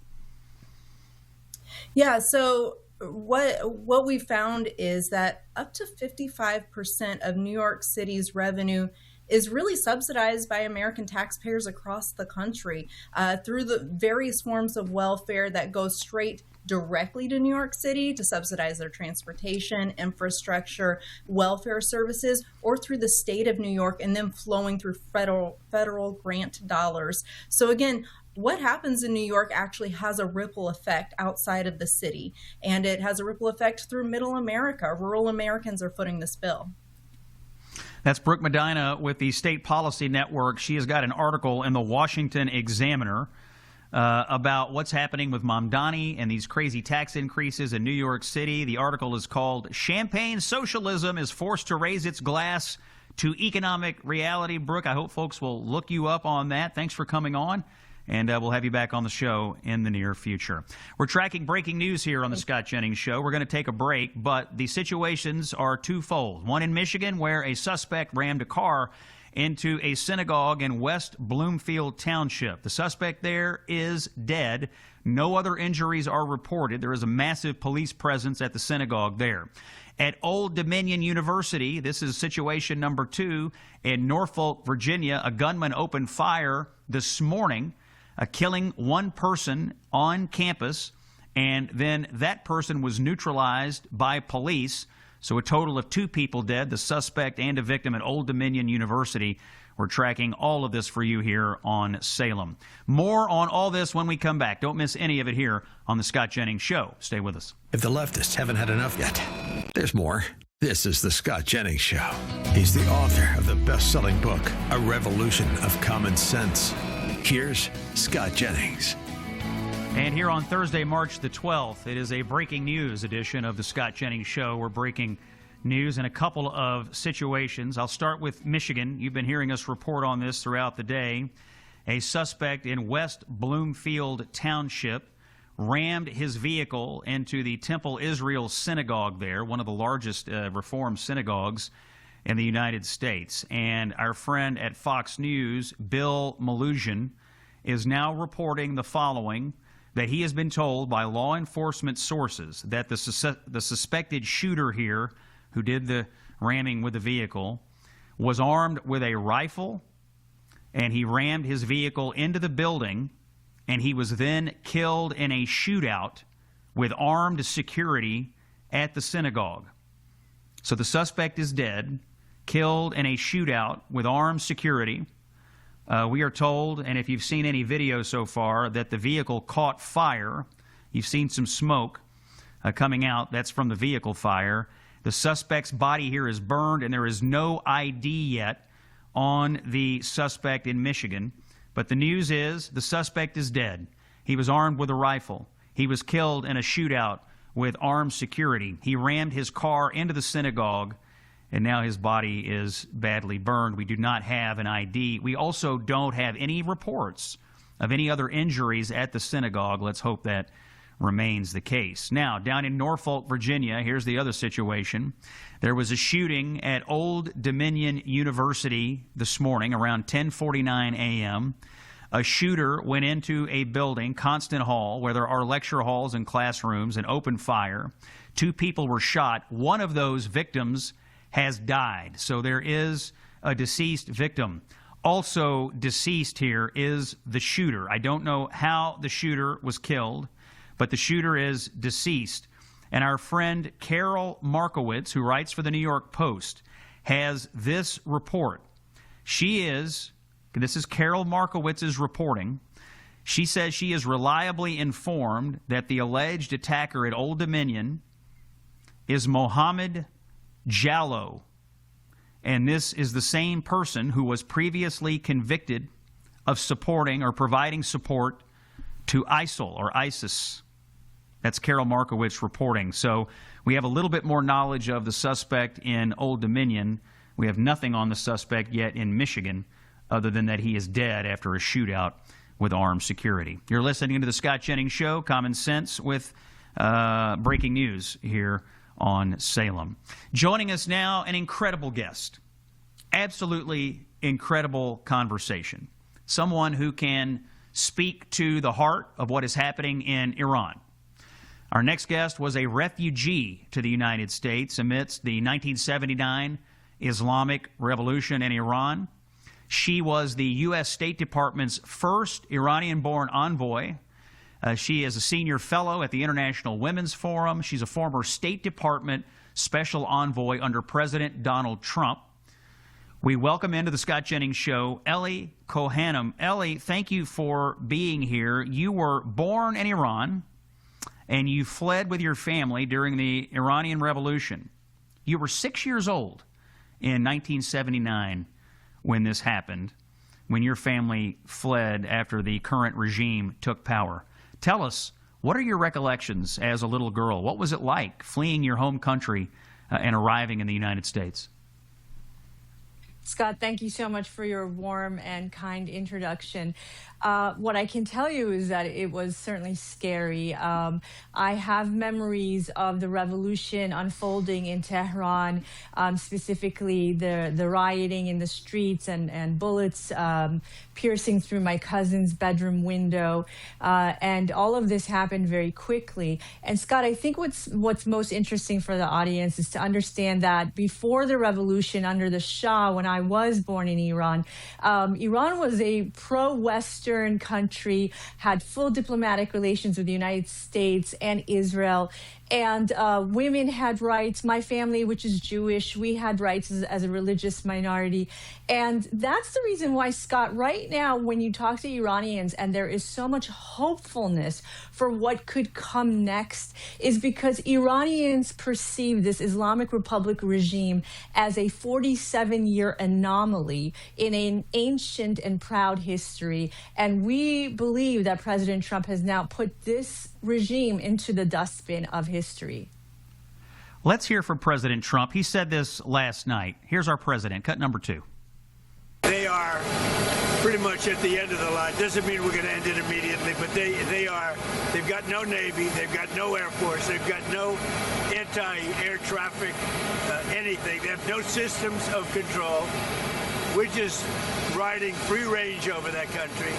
Yeah, so what we found is that up to 55% of New York City's revenue is really subsidized by American taxpayers across the country through the various forms of welfare that go straight directly to New York City to subsidize their transportation, infrastructure, welfare services, or through the state of New York and then flowing through federal grant dollars. So again, what happens in New York actually has a ripple effect outside of the city, and it has a ripple effect through middle America. Rural Americans are footing this bill. That's Brooke Medina with the State Policy Network. She has got an article in the Washington Examiner about what's happening with Mamdani and these crazy tax increases in New York City. The article is called "Champagne Socialism is Forced to Raise Its Glass to Economic Reality." Brooke, I hope folks will look you up on that. Thanks for coming on, and we'll have you back on the show in the near future. We're tracking breaking news here on the Scott Jennings Show. We're going to take a break, but the situations are twofold. One in Michigan, where a suspect rammed a car into a synagogue in West Bloomfield Township. The suspect there is dead. No other injuries are reported. There is a massive police presence at the synagogue there. At Old Dominion University, this is situation number 2, in Norfolk, Virginia, a gunman opened fire this morning, killing one person on campus, and then that person was neutralized by police. So a total of 2 people dead, the suspect and a victim at Old Dominion University. We're tracking all of this for you here on Salem. More on all this when we come back. Don't miss any of it here on the Scott Jennings Show. Stay with us. If the leftists haven't had enough yet, there's more. This is the Scott Jennings Show. He's the author of the best-selling book, A Revolution of Common Sense. Here's Scott Jennings. And here on Thursday, March the 12th, it is a breaking news edition of the Scott Jennings Show. We're breaking news in a couple of situations. I'll start with Michigan. You've been hearing us report on this throughout the day. A suspect in West Bloomfield Township rammed his vehicle into the Temple Israel Synagogue there, one of the largest Reform synagogues in the United States. And our friend at Fox News, Bill Malusian, is now reporting the following, that he has been told by law enforcement sources that the suspected shooter here, who did the ramming with the vehicle, was armed with a rifle, and he rammed his vehicle into the building, and he was then killed in a shootout with armed security at the synagogue. So the suspect is dead, killed in a shootout with armed security. We are told, and if you've seen any video so far, that the vehicle caught fire. You've seen some smoke coming out. That's from the vehicle fire. The suspect's body here is burned, and there is no ID yet on the suspect in Michigan. But the news is the suspect is dead. He was armed with a rifle. He was killed in a shootout with armed security. He rammed his car into the synagogue, and now his body is badly burned. We do not have an ID. We also don't have any reports of any other injuries at the synagogue. Let's hope that remains the case. Now, down in Norfolk, Virginia, here's the other situation. There was a shooting at Old Dominion University this morning around 10:49 a.m. A shooter went into a building, Constant Hall, where there are lecture halls and classrooms, and opened fire. 2 people were shot. One of those victims has died. So there is a deceased victim. Also deceased here is the shooter. I don't know how the shooter was killed, but the shooter is deceased. And our friend Carol Markowitz, who writes for the New York Post, has this report. This is Carol Markowitz's reporting. She says she is reliably informed that the alleged attacker at Old Dominion is Mohammed Jallow, and this is the same person who was previously convicted of supporting or providing support to ISIL or ISIS. That's Carol Markowitz reporting. So we have a little bit more knowledge of the suspect in Old Dominion. We have nothing on the suspect yet in Michigan, other than that he is dead after a shootout with armed security. You're listening to the Scott Jennings Show, Common Sense with breaking news here on Salem. Joining us now, an incredible guest. Absolutely incredible conversation. Someone who can speak to the heart of what is happening in Iran. Our next guest was a refugee to the United States amidst the 1979 Islamic Revolution in Iran. She was the U.S. State Department's first Iranian-born envoy. She is a senior fellow at the International Women's Forum. She's a former State Department special envoy under President Donald Trump. We welcome into the Scott Jennings Show, Ellie Kohanim. Ellie, thank you for being here. You were born in Iran, and you fled with your family during the Iranian Revolution. You were 6 years old in 1979 when this happened, when your family fled after the current regime took power. Tell us, what are your recollections as a little girl? What was it like fleeing your home country and arriving in the United States? Scott, thank you so much for your warm and kind introduction. What I can tell you is that it was certainly scary. I have memories of the revolution unfolding in Tehran, specifically the rioting in the streets and bullets piercing through my cousin's bedroom window. And all of this happened very quickly. And Scott, I think what's most interesting for the audience is to understand that before the revolution under the Shah, when I was born in Iran, Iran was a pro-Western country, had full diplomatic relations with the United States and Israel, and women had rights. My family, which is Jewish, we had rights as a religious minority. And that's the reason why, Scott, right now, when you talk to Iranians, and there is so much hopefulness for what could come next, is because Iranians perceive this Islamic Republic regime as a 47-year anomaly in an ancient and proud history. And we believe that President Trump has now put this regime into the dustbin of history. Let's hear from President Trump. He said this last night. Here's our president, cut number 2. They are pretty much at the end of the line. Doesn't mean we're going to end it immediately, but they've got no Navy, they've got no Air Force, they've got no anti-air traffic, anything. They have no systems of control. We're just riding free range over that country.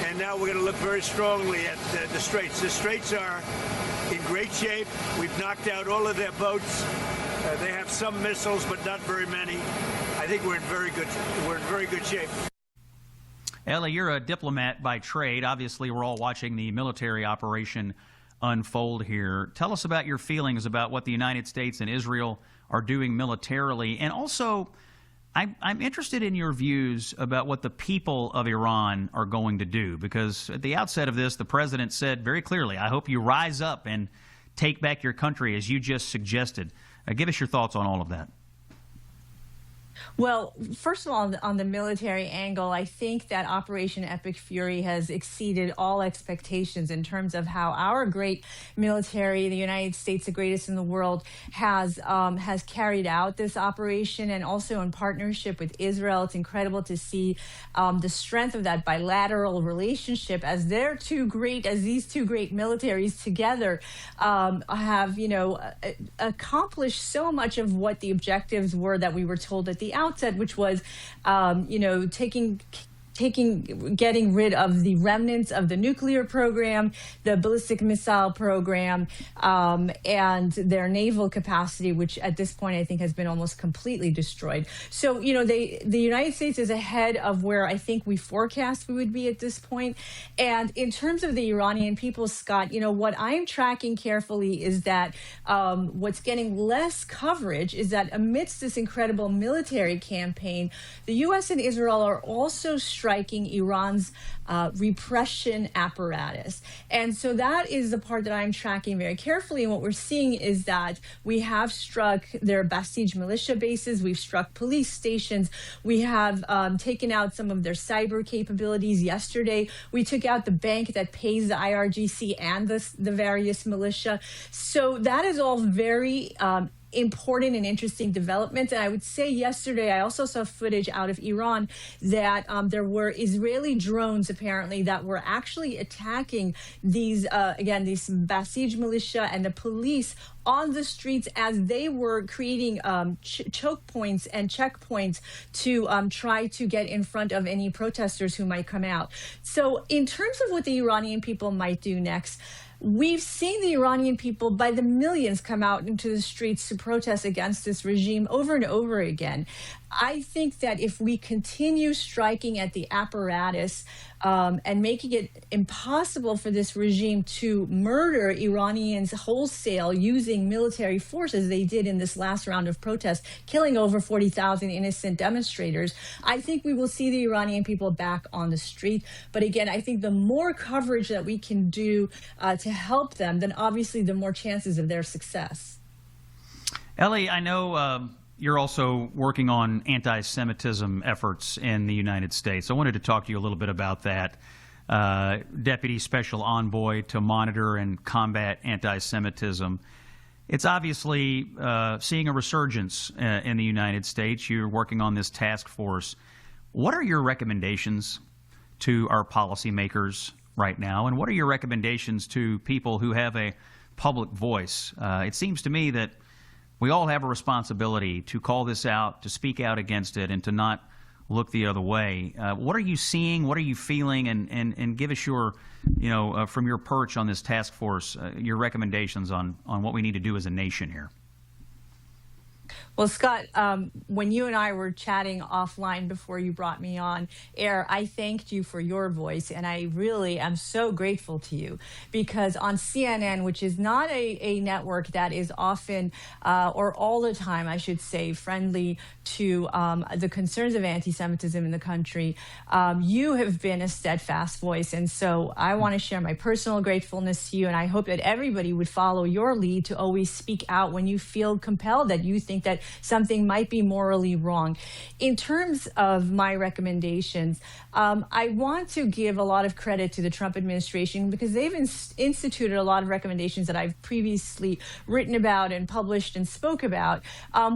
And now we're going to look very strongly at the Straits. The Straits are in great shape. We've knocked out all of their boats. They have some missiles, but not very many. I think we're in very good shape. Ellie, you're a diplomat by trade. Obviously, we're all watching the military operation unfold here. Tell us about your feelings about what the United States and Israel are doing militarily, and also I'm interested in your views about what the people of Iran are going to do, because at the outset of this, the president said very clearly, I hope you rise up and take back your country, as you just suggested. Give us your thoughts on all of that. Well, first of all, on the military angle, I think that Operation Epic Fury has exceeded all expectations in terms of how our great military, the United States, the greatest in the world, has carried out this operation, and also in partnership with Israel. It's incredible to see the strength of that bilateral relationship as these two great militaries together have, accomplished so much of what the objectives were that we were told at the outset, which was, getting rid of the remnants of the nuclear program, the ballistic missile program, and their naval capacity, which at this point I think has been almost completely destroyed. So, the United States is ahead of where I think we forecast we would be at this point. And in terms of the Iranian people, Scott, what I'm tracking carefully is that what's getting less coverage is that amidst this incredible military campaign, the U.S. and Israel are also striking Iran's repression apparatus. And so that is the part that I'm tracking very carefully. And what we're seeing is that we have struck their Basij militia bases, we've struck police stations, we have taken out some of their cyber capabilities. Yesterday, we took out the bank that pays the IRGC and the various militia. So that is all very important and interesting developments. And I would say yesterday, I also saw footage out of Iran that there were Israeli drones apparently that were actually attacking these, these Basij militia and the police on the streets as they were creating choke points and checkpoints to try to get in front of any protesters who might come out. So in terms of what the Iranian people might do next, we've seen the Iranian people by the millions come out into the streets to protest against this regime over and over again. I think that if we continue striking at the apparatus and making it impossible for this regime to murder Iranians wholesale using military force, as they did in this last round of protests, killing over 40,000 innocent demonstrators, I think we will see the Iranian people back on the street. But again, I think the more coverage that we can do to help them, then obviously the more chances of their success. Ellie, I know you're also working on anti-Semitism efforts in the United States. I wanted to talk to you a little bit about that. Deputy Special Envoy to monitor and combat anti-Semitism. It's obviously seeing a resurgence in the United States. You're working on this task force. What are your recommendations to our policymakers right now, and what are your recommendations to people who have a public voice? It seems to me that we all have a responsibility to call this out, to speak out against it, and to not look the other way. What are you seeing? What are you feeling? And give us your, from your perch on this task force, your recommendations on what we need to do as a nation here. Well, Scott, when you and I were chatting offline before you brought me on air, I thanked you for your voice, and I really am so grateful to you, because on CNN, which is not a network that is often, or all the time, I should say, friendly to the concerns of anti-Semitism in the country, you have been a steadfast voice. And so I want to share my personal gratefulness to you, and I hope that everybody would follow your lead to always speak out when you feel compelled, that you think that something might be morally wrong. In terms of my recommendations, I want to give a lot of credit to the Trump administration, because they've instituted a lot of recommendations that I've previously written about and published and spoke about,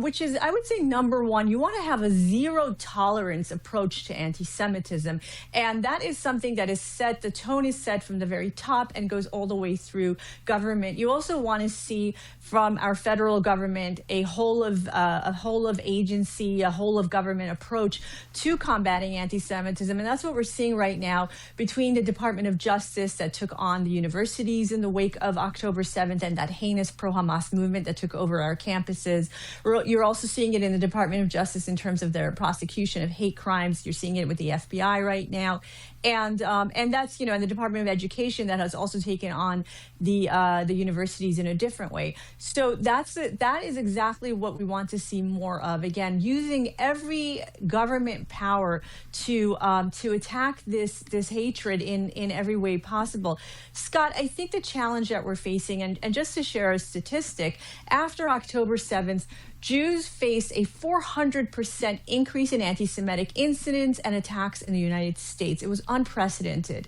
which is, I would say, number one, you want to have a zero tolerance approach to anti-Semitism. And that is something that is set, the tone is set from the very top and goes all the way through government. You also want to see from our federal government a whole of agency, a whole of government approach to combating anti-Semitism. And that's what we're seeing right now between the Department of Justice that took on the universities in the wake of October 7th and that heinous pro-Hamas movement that took over our campuses. You're also seeing it in the Department of Justice in terms of their prosecution of hate crimes. You're seeing it with the FBI right now. And that's, in the Department of Education that has also taken on the universities in a different way. So that is exactly what we want to see more of. Again, using every government power to attack this hatred in every way possible. Scott, I think the challenge that we're facing, and just to share a statistic, after October 7th, Jews faced a 400% increase in anti-Semitic incidents and attacks in the United States. It was unprecedented.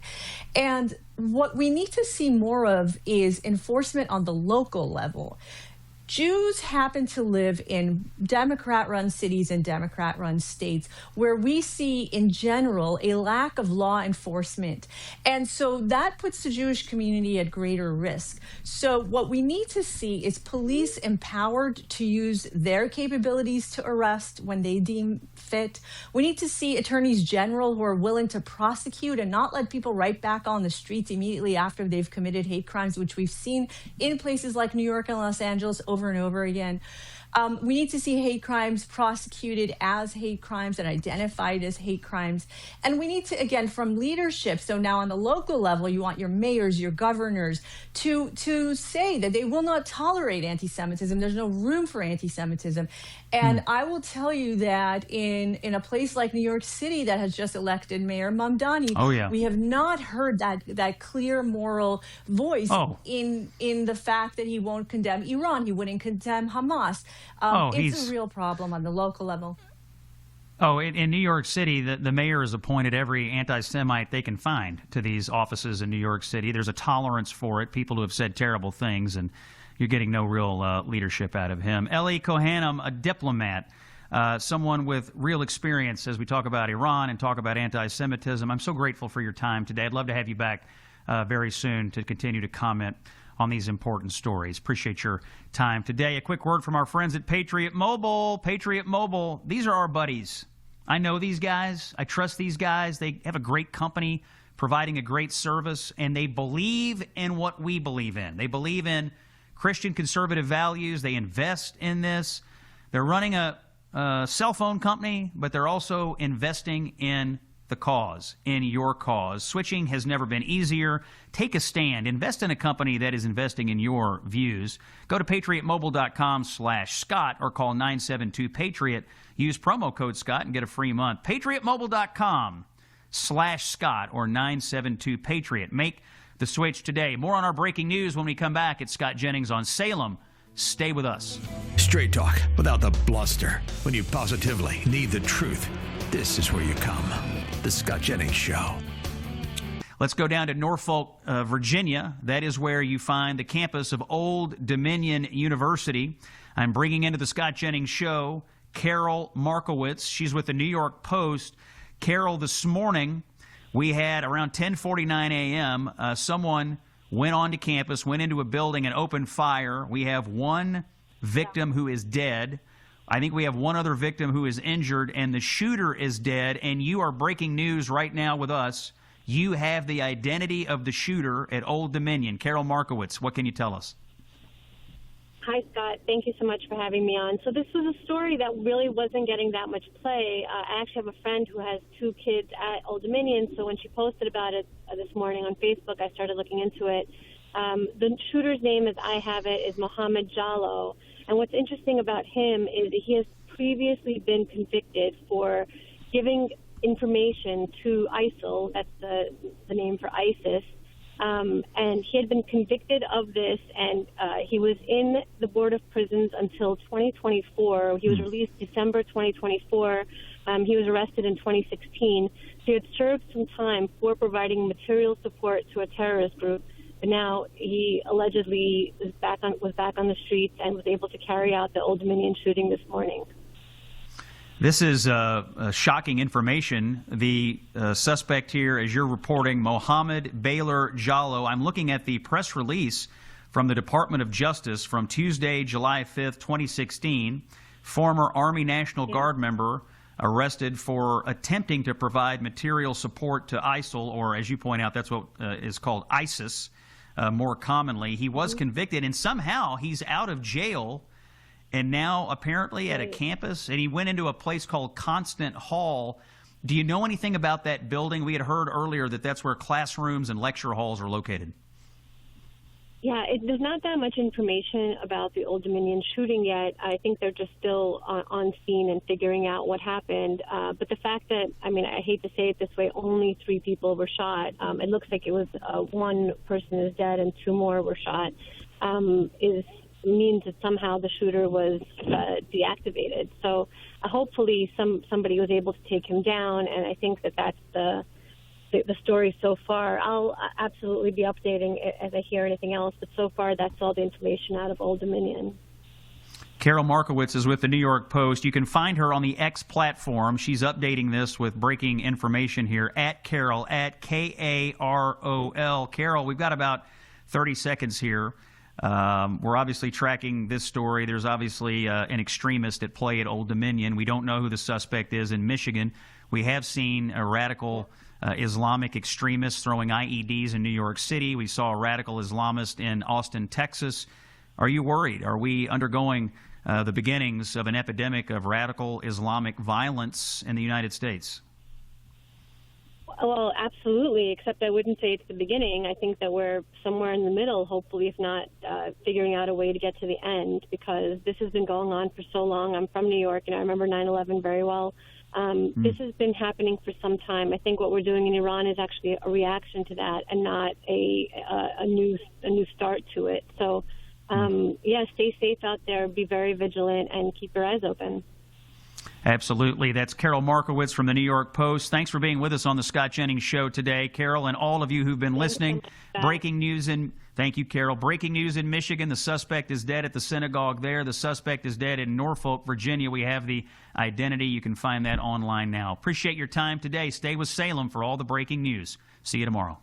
And what we need to see more of is enforcement on the local level. Jews happen to live in Democrat-run cities and Democrat-run states where we see, in general, a lack of law enforcement. And so that puts the Jewish community at greater risk. So what we need to see is police empowered to use their capabilities to arrest when they deem fit. We need to see attorneys general who are willing to prosecute and not let people right back on the streets immediately after they've committed hate crimes, which we've seen in places like New York and Los Angeles over and over again. We need to see hate crimes prosecuted as hate crimes and identified as hate crimes. And we need to, again, from leadership, so now on the local level, you want your mayors, your governors to say that they will not tolerate anti-Semitism. There's no room for anti-Semitism. And I will tell you that in a place like New York City that has just elected Mayor Mamdani, we have not heard that clear moral voice in the fact that he won't condemn Iran, he wouldn't condemn Hamas. It's a real problem on the local level. In New York City, the mayor has appointed every anti-Semite they can find to these offices in New York City. There's a tolerance for it, people who have said terrible things. And, you're getting no real leadership out of him. Ellie Kohanim, a diplomat, someone with real experience as we talk about Iran and talk about anti-Semitism. I'm so grateful for your time today. I'd love to have you back very soon to continue to comment on these important stories. Appreciate your time today. A quick word from our friends at Patriot Mobile. Patriot Mobile, these are our buddies. I know these guys. I trust these guys. They have a great company providing a great service, and they believe in what we believe in. They believe in Christian conservative values. They invest in this. They're running a cell phone company, but they're also investing in the cause, in your cause. Switching has never been easier. Take a stand. Invest in a company that is investing in your views. Go to patriotmobile.com/Scott or call 972-PATRIOT. Use promo code Scott and get a free month. patriotmobile.com/Scott or 972-PATRIOT. Make the switch today. More on our breaking news when we come back. It's Scott Jennings on Salem. Stay with us. Straight talk without the bluster. When you positively need the truth, this is where you come. The Scott Jennings Show. Let's go down to Norfolk, Virginia. That is where you find the campus of Old Dominion University. I'm bringing into the Scott Jennings Show Carol Markowitz. She's with the New York Post. Carol, this morning we had around 10:49 a.m. Someone went onto campus, went into a building and opened fire. We have one victim who is dead. I think we have one other victim who is injured, and the shooter is dead, and you are breaking news right now with us. You have the identity of the shooter at Old Dominion. Carol Markowitz, what can you tell us? Hi, Scott. Thank you so much for having me on. So this was a story that really wasn't getting that much play. I actually have a friend who has 2 kids at Old Dominion, so when she posted about it this morning on Facebook, I started looking into it. The shooter's name, as I have it, is Mohammed Jallo. And what's interesting about him is that he has previously been convicted for giving information to ISIL, that's the name for ISIS, and he had been convicted of this, and he was in the Board of Prisons until 2024. He was released December 2024. He was arrested in 2016. So he had served some time for providing material support to a terrorist group. But now he allegedly was back on the streets and was able to carry out the Old Dominion shooting this morning. This is shocking information. The suspect here, as you're reporting, Mohammed Baylor Jallo. I'm looking at the press release from the Department of Justice from Tuesday, July 5th, 2016. Former Army National Guard member arrested for attempting to provide material support to ISIL, or as you point out, that's what is called ISIS. More commonly, he was convicted, and somehow he's out of jail, and now apparently at a campus, and he went into a place called Constant Hall. Do you know anything about that building? We had heard earlier that that's where classrooms and lecture halls are located. Yeah, there's not that much information about the Old Dominion shooting yet. I think they're just still on scene and figuring out what happened. But the fact that, I mean, I hate to say it this way, only 3 people were shot. It looks like it was 1 person is dead and 2 more were shot. Means that somehow the shooter was deactivated. So hopefully somebody was able to take him down, and I think that that's the story so far. I'll absolutely be updating as I hear anything else, but so far that's all the information out of Old Dominion. Carol Markowitz is with the New York Post. You can find her on the X platform. She's updating this with breaking information here at Carol, at Karol. Carol, we've got about 30 seconds here. We're obviously tracking this story. There's obviously an extremist at play at Old Dominion. We don't know who the suspect is in Michigan. We have seen a radical Islamic extremists throwing IEDs in New York City. We saw a radical Islamist in Austin, Texas. Are you worried? Are we undergoing the beginnings of an epidemic of radical Islamic violence in the United States? Well, absolutely, except I wouldn't say it's the beginning. I think that we're somewhere in the middle, hopefully, if not figuring out a way to get to the end, because this has been going on for so long. I'm from New York, and I remember 9/11 very well. This has been happening for some time. I think what we're doing in Iran is actually a reaction to that and not a new start to it. So, stay safe out there, be very vigilant, and keep your eyes open. Absolutely. That's Carol Markowitz from the New York Post. Thanks for being with us on the Scott Jennings Show today, Carol, and all of you who've been listening. Breaking news thank you, Carol. Breaking news in Michigan. The suspect is dead at the synagogue there. The suspect is dead in Norfolk, Virginia. We have the identity. You can find that online now. Appreciate your time today. Stay with Salem for all the breaking news. See you tomorrow.